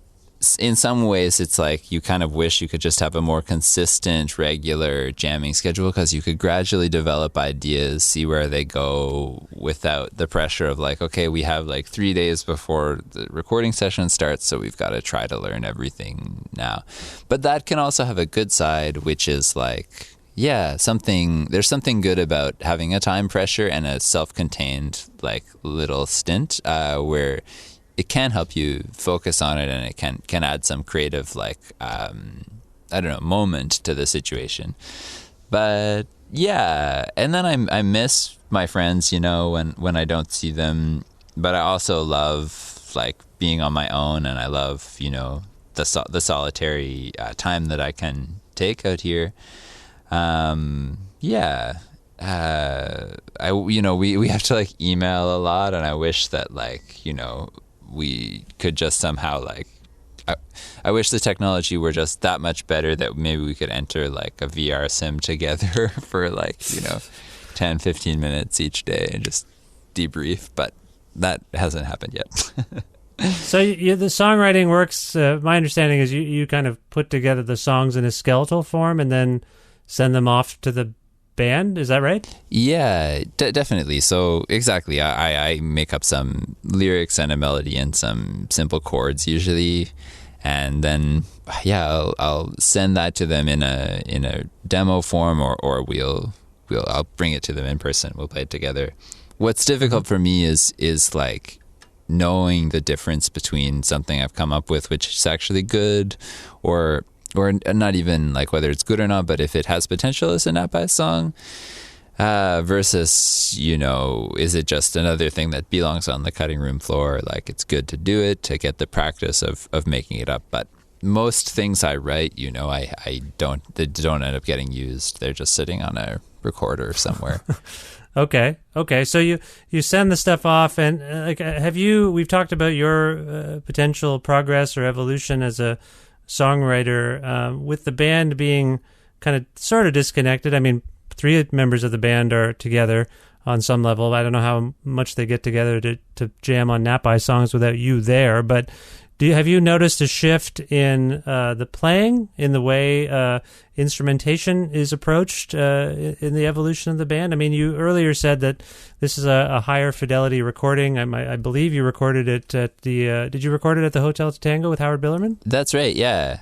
in some ways, it's like you kind of wish you could just have a more consistent, regular jamming schedule, because you could gradually develop ideas, see where they go, without the pressure of like, okay, we have like 3 days before the recording session starts, so we've got to try to learn everything now. But that can also have a good side, which is like, there's something good about having a time pressure and a self-contained, like, little stint where it can help you focus on it, and it can add some creative, like, moment to the situation. But yeah, and then I miss my friends, when I don't see them. But I also love, like, being on my own, and I love, the solitary time that I can take out here. We have to, like, email a lot, and I wish that, like, we could just somehow, like,
I wish the technology were just that much better that maybe we could enter like a VR sim together for like, 10, 15 minutes each day and just debrief. But that hasn't happened yet.
So the songwriting works, my understanding is you kind of put together the songs in a skeletal form and then send them off to the band. Is that right?
Yeah, definitely. So exactly, I make up some lyrics and a melody and some simple chords usually. And then, I'll send that to them in a demo form or I'll bring it to them in person. We'll play it together. What's difficult for me is like knowing the difference between something I've come up with, which is actually good, or not even like whether it's good or not, but if it has potential as an Napa song, versus, is it just another thing that belongs on the cutting room floor? Like it's good to do it to get the practice of making it up. But most things I write, they don't end up getting used. They're just sitting on a recorder somewhere.
Okay. So you send the stuff off, and we've talked about your potential progress or evolution as a songwriter, with the band being kind of sort of disconnected. I mean, 3 members of the band are together on some level. I don't know how much they get together to jam on Napai songs without you there, but have you noticed a shift in the playing, in the way instrumentation is approached in the evolution of the band? I mean, you earlier said that this is a higher fidelity recording. I believe you recorded it at the... did you record it at the Hotel Tatango with Howard Billerman?
That's right, yeah.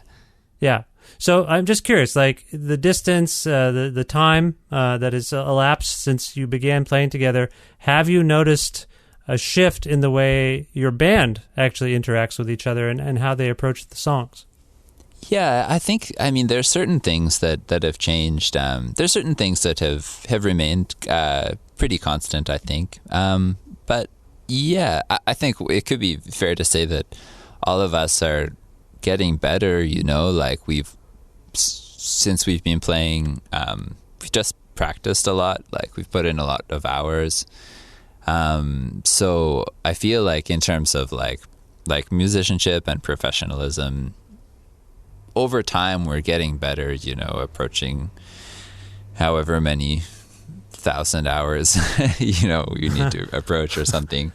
Yeah. So I'm just curious, like the distance, the time that has elapsed since you began playing together, have you noticed a shift in the way your band actually interacts with each other and how they approach the songs?
Yeah, I mean, there's certain things that have changed. There's certain things that have remained pretty constant, I think. But yeah, I think it could be fair to say that all of us are getting better, like since we've been playing, we've just practiced a lot, like we've put in a lot of hours. So I feel like in terms of like musicianship and professionalism, over time we're getting better, approaching however many 1,000 hours, you need to approach or something.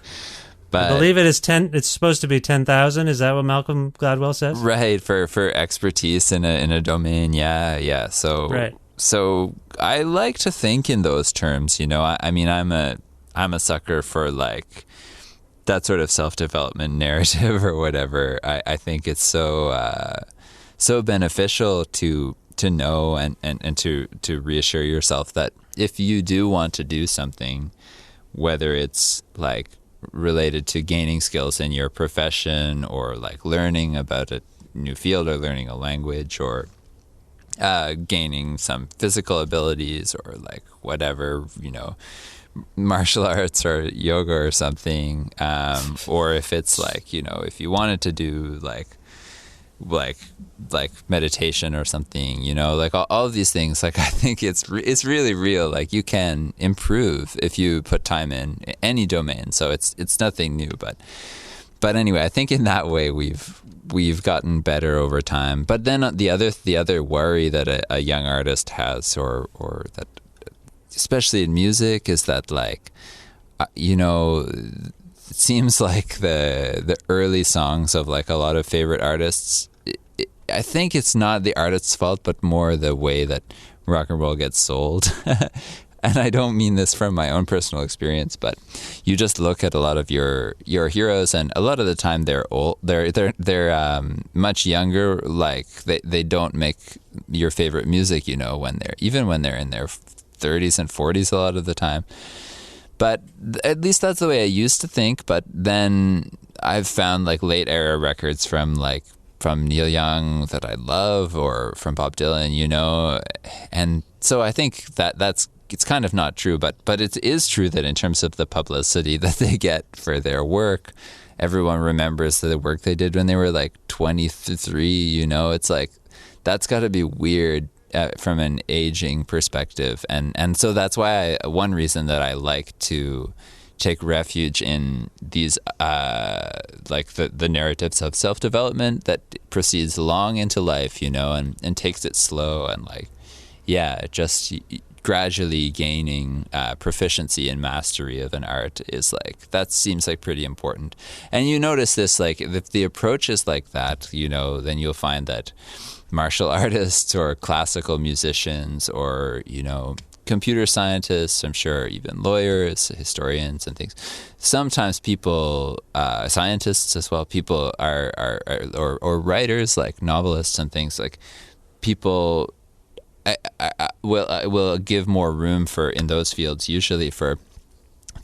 But
I believe it is 10. It's supposed to be 10,000. Is that what Malcolm Gladwell says?
Right, for expertise in a domain. Yeah. So
right.
So I like to think in those terms. I mean, I'm a sucker for like that sort of self-development narrative or whatever. I think it's so beneficial to know and to reassure yourself that if you do want to do something, whether it's like related to gaining skills in your profession or like learning about a new field or learning a language or gaining some physical abilities or like whatever, martial arts or yoga or something, or if it's like, if you wanted to do like meditation or something, like all of these things, like I think it's really real. Like you can improve if you put time in any domain. So it's nothing new, but anyway, I think in that way we've gotten better over time. But then the other worry that a young artist has, or that especially in music, is that like it seems like the early songs of like a lot of favorite artists, I think it's not the artist's fault, but more the way that rock and roll gets sold. And I don't mean this from my own personal experience, but you just look at a lot of your heroes, and a lot of the time they're old. They're much younger. Like they don't make your favorite music, when they're in their 30s and 40s a lot of the time. But at least that's the way I used to think. But then I've found like late era records from Neil Young that I love, or from Bob Dylan, and so I think it's kind of not true, but it is true that in terms of the publicity that they get for their work, everyone remembers the work they did when they were like 23. It's like that's got to be weird from an aging perspective, and so that's why one reason that I like to take refuge in these like the narratives of self-development that proceeds long into life, you know, and takes it slow and like, yeah, just gradually gaining proficiency and mastery of an art is like, that seems like pretty important. And you notice this, like if the approach is like that, you know, then you'll find that martial artists or classical musicians or, you know, computer scientists, I'm sure even lawyers, historians and things. Sometimes people, scientists as well, people or writers like novelists and things, like people will give more room for, in those fields, usually for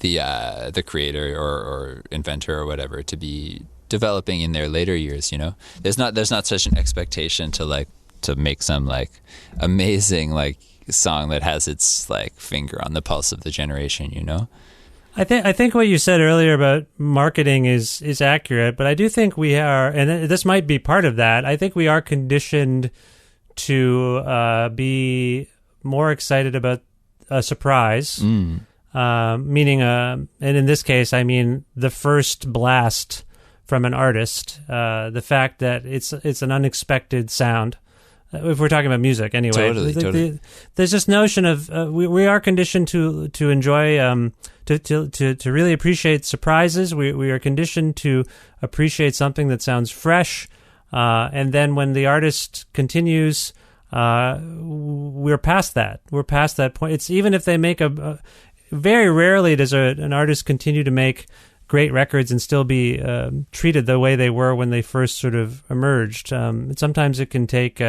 the creator or inventor or whatever to be developing in their later years, you know. There's not such an expectation to make some like amazing like song that has its like finger on the pulse of the generation, you know.
I think what you said earlier about marketing is accurate, but I do think we are, and this might be part of that, I think we are conditioned to be more excited about a surprise, meaning, and in this case, I mean the first blast from an artist, the fact that it's an unexpected sound. If we're talking about music, anyway,
totally.
There's this notion of we are conditioned to enjoy to really appreciate surprises. We are conditioned to appreciate something that sounds fresh, and then when the artist continues, we're past that. We're past that point. It's even if they make very rarely does an artist continue to make great records and still be treated the way they were when they first sort of emerged. Sometimes it can take.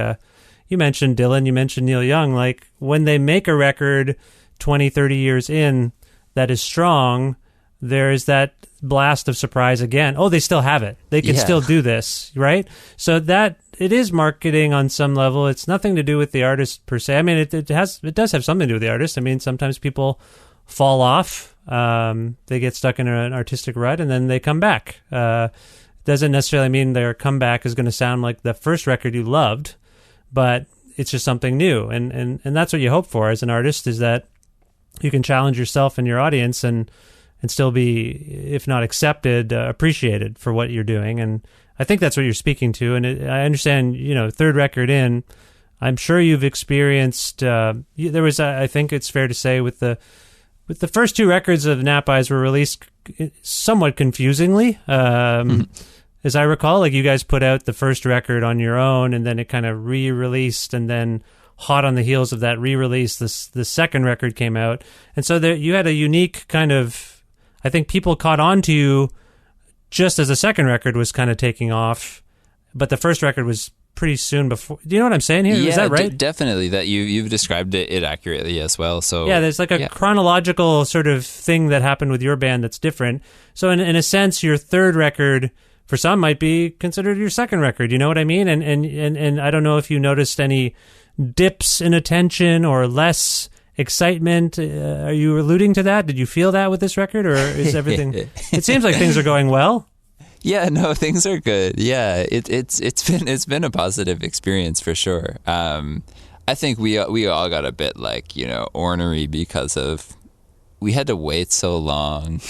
You mentioned Dylan, you mentioned Neil Young. Like when they make a record 20, 30 years in that is strong, there is that blast of surprise again. Oh, they still have it. They can still do this, right? So that it is marketing on some level. It's nothing to do with the artist per se. I mean, it does have something to do with the artist. I mean, sometimes people fall off. They get stuck in an artistic rut and then they come back. Doesn't necessarily mean their comeback is going to sound like the first record you loved, but it's just something new. And that's what you hope for as an artist, is that you can challenge yourself and your audience and still be, if not accepted, appreciated for what you're doing. And I think that's what you're speaking to. And I understand, you know, third record in, I'm sure you've experienced, there was, I think it's fair to say, with the first two records of Nap Eyes were released somewhat confusingly. As I recall, like you guys put out the first record on your own and then it kind of re-released, and then hot on the heels of that re-release, the second record came out. And so you had a unique kind of, I think people caught on to you just as the second record was kind of taking off, but the first record was pretty soon before. Do you know what I'm saying here?
Yeah,
is that right?
Definitely. That you've described it accurately as well. So
yeah, there's like a chronological sort of thing that happened with your band that's different. So in a sense, your third record for some might be considered your second record. You know what I mean? And I don't know if you noticed any dips in attention or less excitement. Are you alluding to that? Did you feel that with this record, or is everything? It seems like things are going well.
Yeah, no, things are good. Yeah, it's been a positive experience for sure. I think we all got a bit like, you know, ornery because of we had to wait so long.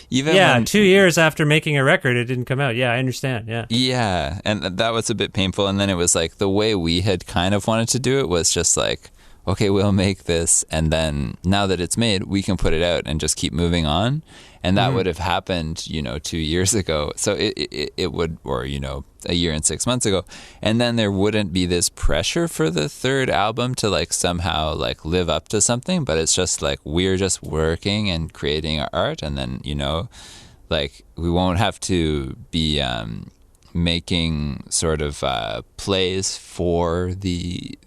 Even
2 years after making a record, it didn't come out. Yeah, I understand.
Yeah, and that was a bit painful. And then it was like the way we had kind of wanted to do it was just like, okay, we'll make this, and then now that it's made, we can put it out and just keep moving on. And that would have happened, you know, 2 years ago. So it would, or, you know, a year and 6 months ago. And then there wouldn't be this pressure for the third album to like somehow like live up to something. But it's just like we're just working and creating our art. And then, you know, like we won't have to be making sort of plays for the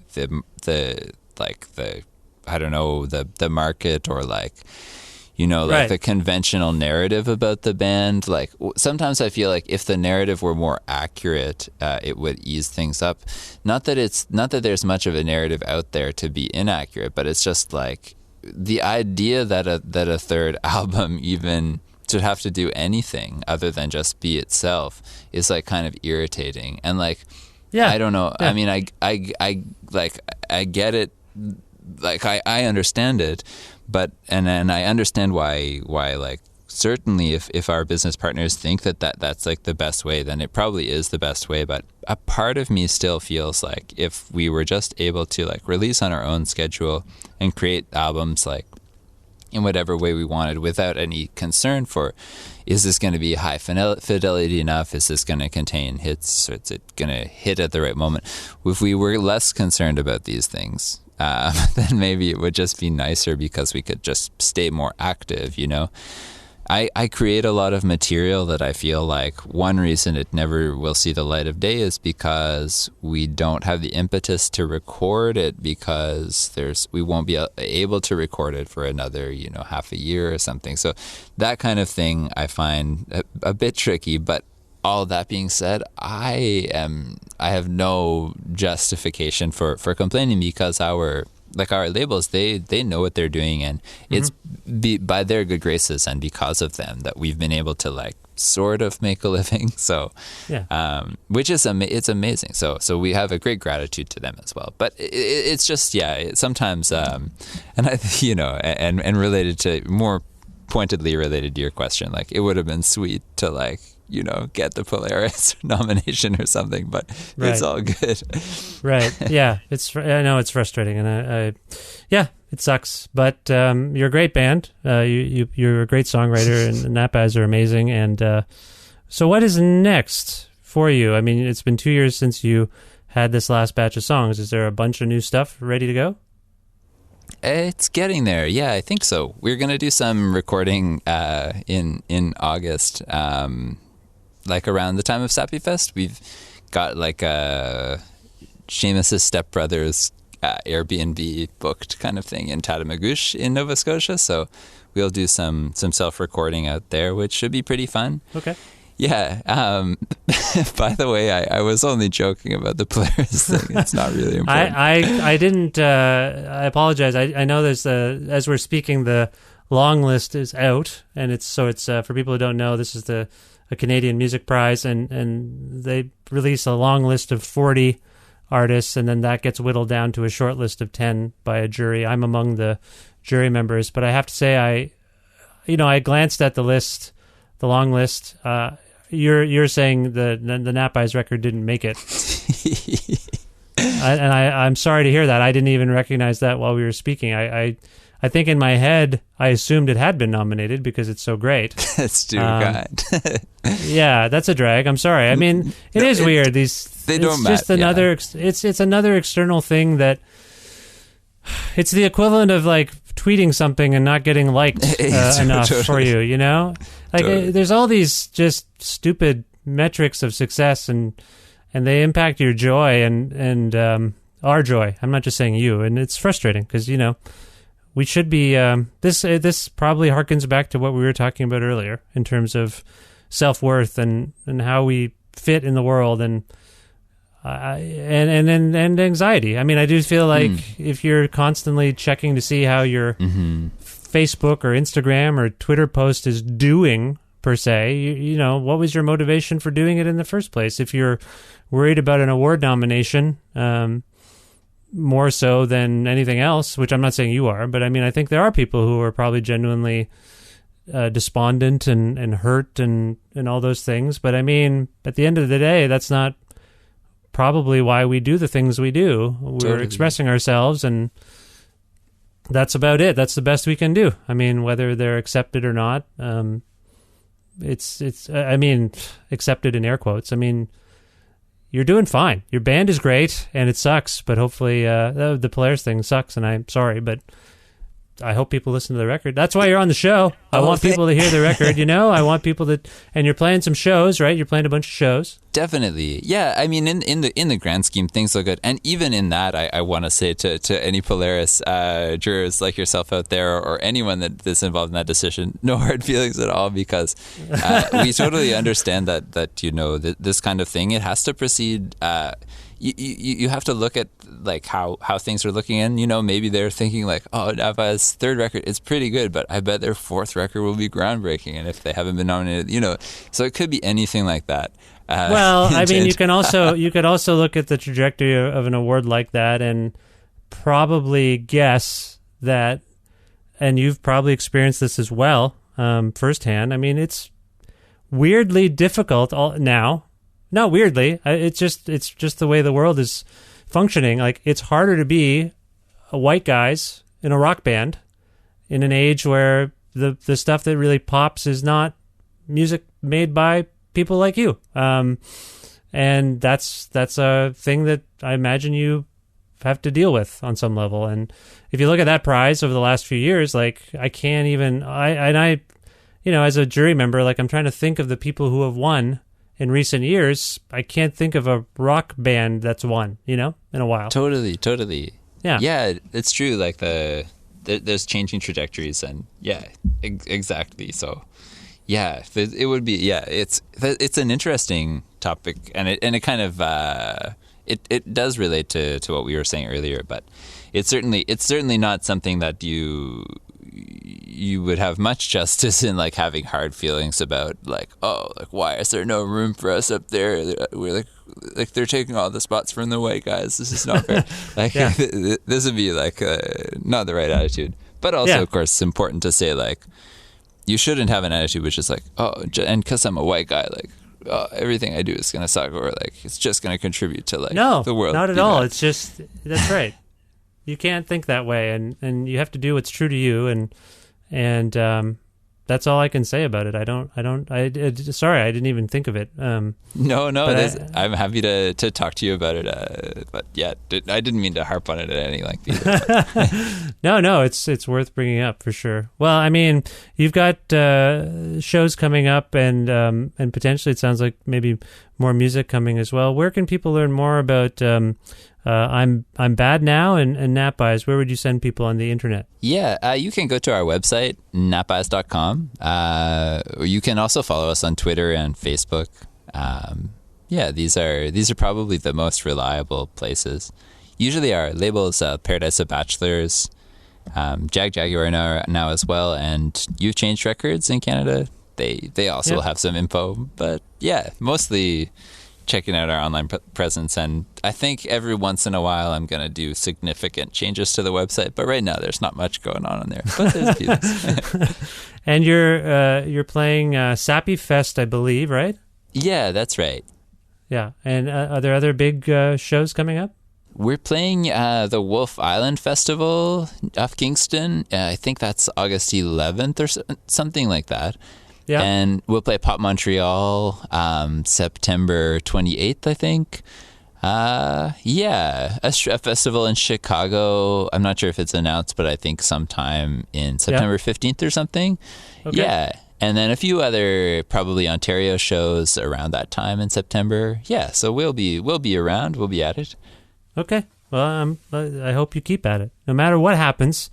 I don't know, the market, or like, you know, like the conventional narrative about the band. Like sometimes I feel like if the narrative were more accurate, it would ease things up. Not that there's much of a narrative out there to be inaccurate, but it's just like the idea that a third album even should have to do anything other than just be itself is like kind of irritating. And like, I don't know. Yeah. I mean, I get it. Like I understand it, but and I understand why like certainly if our business partners think that's like the best way, then it probably is the best way. But a part of me still feels like if we were just able to like release on our own schedule and create albums like in whatever way we wanted without any concern for, is this going to be high fidelity enough? Is this going to contain hits? Or is it going to hit at the right moment? If we were less concerned about these things, then maybe it would just be nicer because we could just stay more active, you know? I create a lot of material that I feel like one reason it never will see the light of day is because we don't have the impetus to record it, because we won't be able to record it for another, you know, half a year or something. So that kind of thing I find a bit tricky. But all that being said, I have no justification for complaining, because our labels, they know what they're doing, and it's by their good graces and because of them that we've been able to like sort of make a living. So, which is it's amazing. So we have a great gratitude to them as well. But it's just sometimes, and I and related to more pointedly related to your question, like it would have been sweet to like, you know, get the Polaris nomination or something, but it's all good.
Right. Yeah. I know it's frustrating, and it sucks, but you're a great band. You're a great songwriter, and Napaz are amazing. And so what is next for you? I mean, it's been 2 years since you had this last batch of songs. Is there a bunch of new stuff ready to go?
It's getting there. Yeah, I think so. We're going to do some recording in August. Like around the time of Sappy Fest, we've got like Seamus's stepbrother's Airbnb booked kind of thing in Tatamagouche in Nova Scotia. So we'll do some self-recording out there, which should be pretty fun.
Okay.
Yeah. By the way, I was only joking about the Polaris thing. It's not really important.
I didn't. I apologize. I know there's as we're speaking, the long list is out, and it's for people who don't know, this is a Canadian Music Prize, and they release a long list of 40 artists, and then that gets whittled down to a short list of 10 by a jury. I'm among the jury members, but I have to say I glanced at the list, the long list. You're saying the Napaz record didn't make it. I'm sorry to hear that. I didn't even recognize that while we were speaking. I think in my head, I assumed it had been nominated because it's so great.
That's too kind.
Yeah, that's a drag. I'm sorry. I mean, it is weird. They don't matter. Just another. Yeah. It's another external thing that. It's the equivalent of like tweeting something and not getting liked enough for you. You know, like there's all these just stupid metrics of success, and they impact your joy and our joy. I'm not just saying you, and it's frustrating because we should be. This probably harkens back to what we were talking about earlier in terms of self-worth and how we fit in the world and anxiety. I mean, I do feel like if you're constantly checking to see how your Facebook or Instagram or Twitter post is doing per se, you know, what was your motivation for doing it in the first place? If you're worried about an award nomination, more so than anything else, which I'm not saying you are, but I mean, I think there are people who are probably genuinely despondent and hurt and all those things. But I mean, at the end of the day, that's not probably why we do the things we do. We're expressing ourselves, and that's about it. That's the best we can do. I mean, whether they're accepted or not, it's I mean, accepted in air quotes. I mean, you're doing fine. Your band is great, and it sucks, but hopefully the Polaris thing sucks, and I'm sorry, but I hope people listen to the record. That's why you're on the show. I want people to hear the record, I want people to... And you're playing some shows, right? You're playing a bunch of shows. Definitely. Yeah, I mean, in the grand scheme, things look good. And even in that, I want to say to any Polaris jurors like yourself out there, or anyone that's involved in that decision, no hard feelings at all, because we totally understand that this kind of thing, it has to proceed... You have to look at like how things are looking, and maybe they're thinking like, oh, Nava's third record is pretty good, but I bet their fourth record will be groundbreaking, and if they haven't been nominated, so it could be anything like that. Well, I mean, you could also look at the trajectory of an award like that and probably guess that, and you've probably experienced this as well. firsthand. I mean, it's weirdly difficult now. Not weirdly. It's just the way the world is functioning. Like, it's harder to be a white guys in a rock band in an age where the stuff that really pops is not music made by people like you. And that's a thing that I imagine you have to deal with on some level. And if you look at that prize over the last few years, like, I can't even, I as a jury member, like, I'm trying to think of the people who have won in recent years. I can't think of a rock band that's won, in a while.
Totally.
Yeah.
Yeah, it's true. Like, there's changing trajectories, and exactly. So, yeah, it would be, it's an interesting topic, and it kind of, it does relate to what we were saying earlier, but it's certainly not something that you would have much justice in, like, having hard feelings about, like, oh, like, why is there no room for us up there? We're like they're taking all the spots from the white guys. This is not fair. Like, this would be, like, not the right attitude. But also, of course, it's important to say, like, you shouldn't have an attitude which is like, oh, and because I'm a white guy, like, oh, everything I do is going to suck, or, like, it's just going to contribute to, like, the world.
No, not at all. It's just, that's right. You can't think that way, and you have to do what's true to you, and that's all I can say about it. Sorry, I didn't even think of it.
No, I'm happy to talk to you about it. But yeah, I didn't mean to harp on it at any length either.
No, it's worth bringing up for sure. Well, I mean, you've got shows coming up, and potentially it sounds like maybe more music coming as well. Where can people learn more about I'm Bad Now and Napeyes? Where would you send people on the internet?
Yeah, you can go to our website, napeyes.com. You can also follow us on Twitter and Facebook. These are probably the most reliable places. Usually our labels, Paradise of Bachelors, Jaguar now as well, and You've Changed Records in Canada. They also have some info, but yeah, mostly checking out our online presence. And I think every once in a while I'm going to do significant changes to the website, but right now there's not much going on there, but there's a few.
And you're playing Sappy Fest, I believe, right?
Yeah, that's right.
Yeah. And are there other big shows coming up?
We're playing the Wolf Island Festival of Kingston. I think that's August 11th or something like that. Yeah. And we'll play Pop Montreal September 28th, I think. A festival in Chicago. I'm not sure if it's announced, but I think sometime in September 15th or something. Okay. Yeah. And then a few other probably Ontario shows around that time in September. Yeah, so we'll be around. We'll be at it.
Okay. Well, I hope you keep at it. No matter what happens,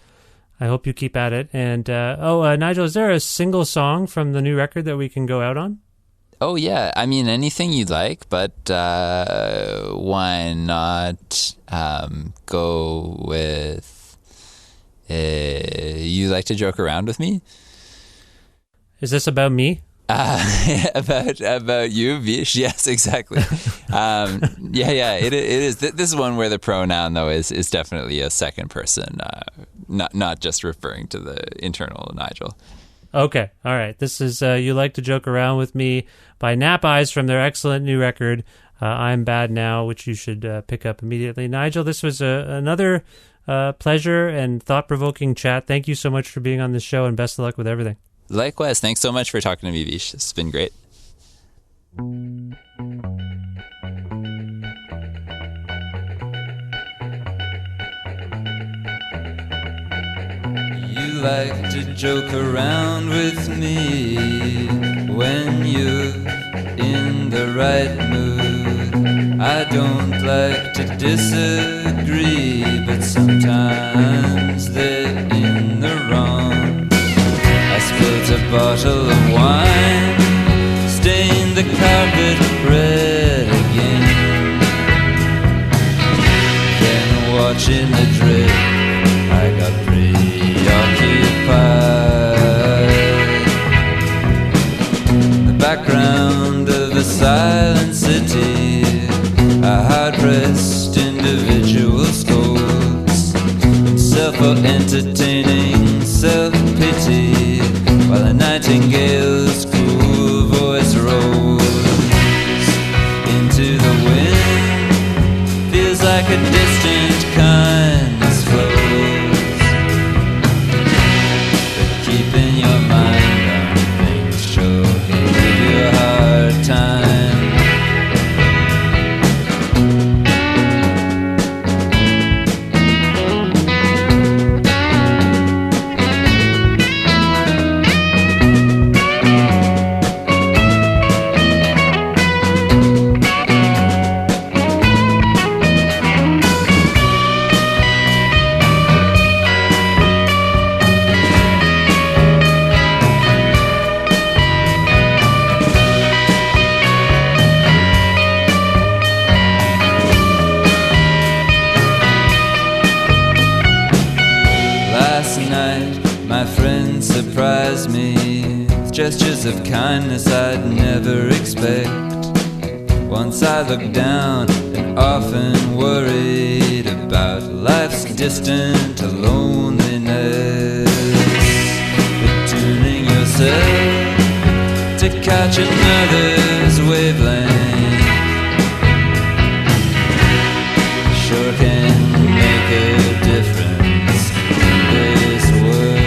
I hope you keep at it. And, Nigel, is there a single song from the new record that we can go out on?
Oh, yeah. I mean, anything you'd like, but why not go with You Like to Joke Around With Me?
Is this about me?
About you, Vish. Yes, exactly. It is. This is one where the pronoun, though, is definitely a second person, not just referring to the internal Nigel.
Okay, all right. This is You Like to Joke Around With Me by Napeyes from their excellent new record, I'm Bad Now, which you should pick up immediately. Nigel, this was another pleasure and thought-provoking chat. Thank you so much for being on this show, and best of luck with everything.
Likewise. Thanks so much for talking to me, Vish. It's been great.
You like to joke around with me when you're in the right mood. I don't like to disagree, but sometimes they're in the wrong. I spilled a bottle of wine, stained the carpet red again. Then watching the drip, I got preoccupied. The background of a silent city, a hard-pressed individual scolds, self-entertaining self-pity,
while a nightingale's cool voice rolls into the wind. Feels like a distant kindness flows, but keeping your mind on things sure can give you a hard time. Surprised me with gestures of kindness I'd never expect. Once I looked down and often worried about life's distant loneliness, but tuning yourself to catch another's wavelength sure can make a difference in this world.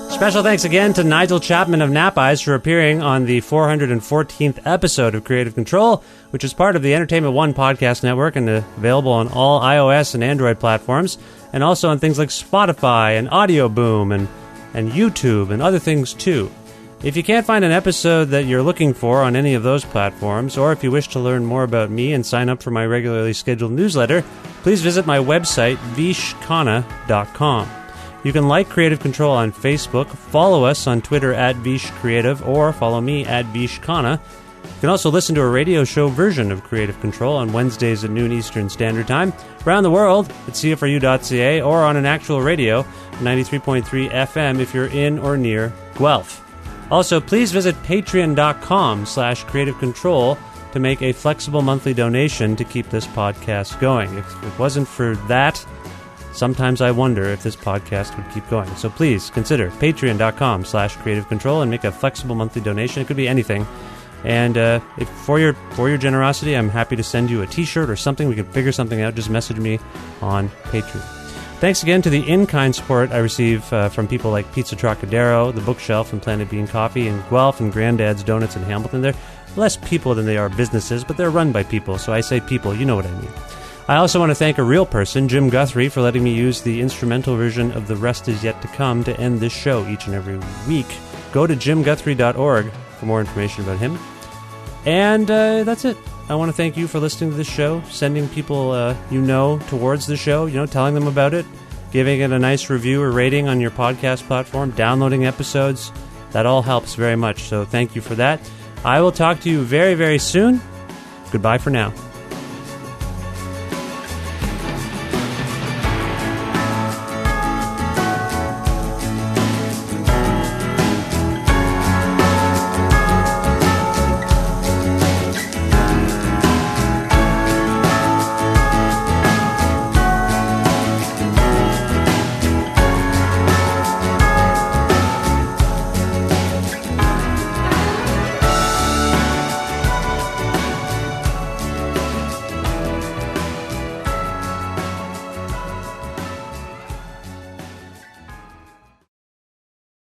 Special thanks again to Nigel Chapman of Nap Eyes for appearing on the 414th episode of Creative Control, which is part of the Entertainment One podcast network and available on all iOS and Android platforms, and also on things like Spotify and Audio Boom and YouTube and other things too. If you can't find an episode that you're looking for on any of those platforms, or if you wish to learn more about me and sign up for my regularly scheduled newsletter, please visit my website, vishkhanna.com. You can like Creative Control on Facebook, follow us on Twitter at VishCreative, or follow me at VishKhanna. You can also listen to a radio show version of Creative Control on Wednesdays at noon Eastern Standard Time, around the world at cfru.ca, or on an actual radio, 93.3 FM if you're in or near Guelph. Also, please visit patreon.com/Creative Control to make a flexible monthly donation to keep this podcast going. If it wasn't for that, sometimes I wonder if this podcast would keep going. So please consider patreon.com/Creative Control and make a flexible monthly donation. It could be anything. And if for your generosity, I'm happy to send you a t-shirt or something. We can figure something out. Just message me on Patreon. Thanks again to the in-kind support I receive from people like Pizza Trokadero, The Bookshelf, and Planet Bean Coffee, and Guelph and Grandad's Donuts in Hamilton. They're less people than they are businesses, but they're run by people. So I say people, you know what I mean. I also want to thank a real person, Jim Guthrie, for letting me use the instrumental version of The Rest Is Yet to Come to end this show each and every week. Go to jimguthrie.org for more information about him. And that's it. I want to thank you for listening to this show, sending people towards the show, telling them about it, giving it a nice review or rating on your podcast platform, downloading episodes. That all helps very much, so thank you for that. I will talk to you very, very soon. Goodbye for now.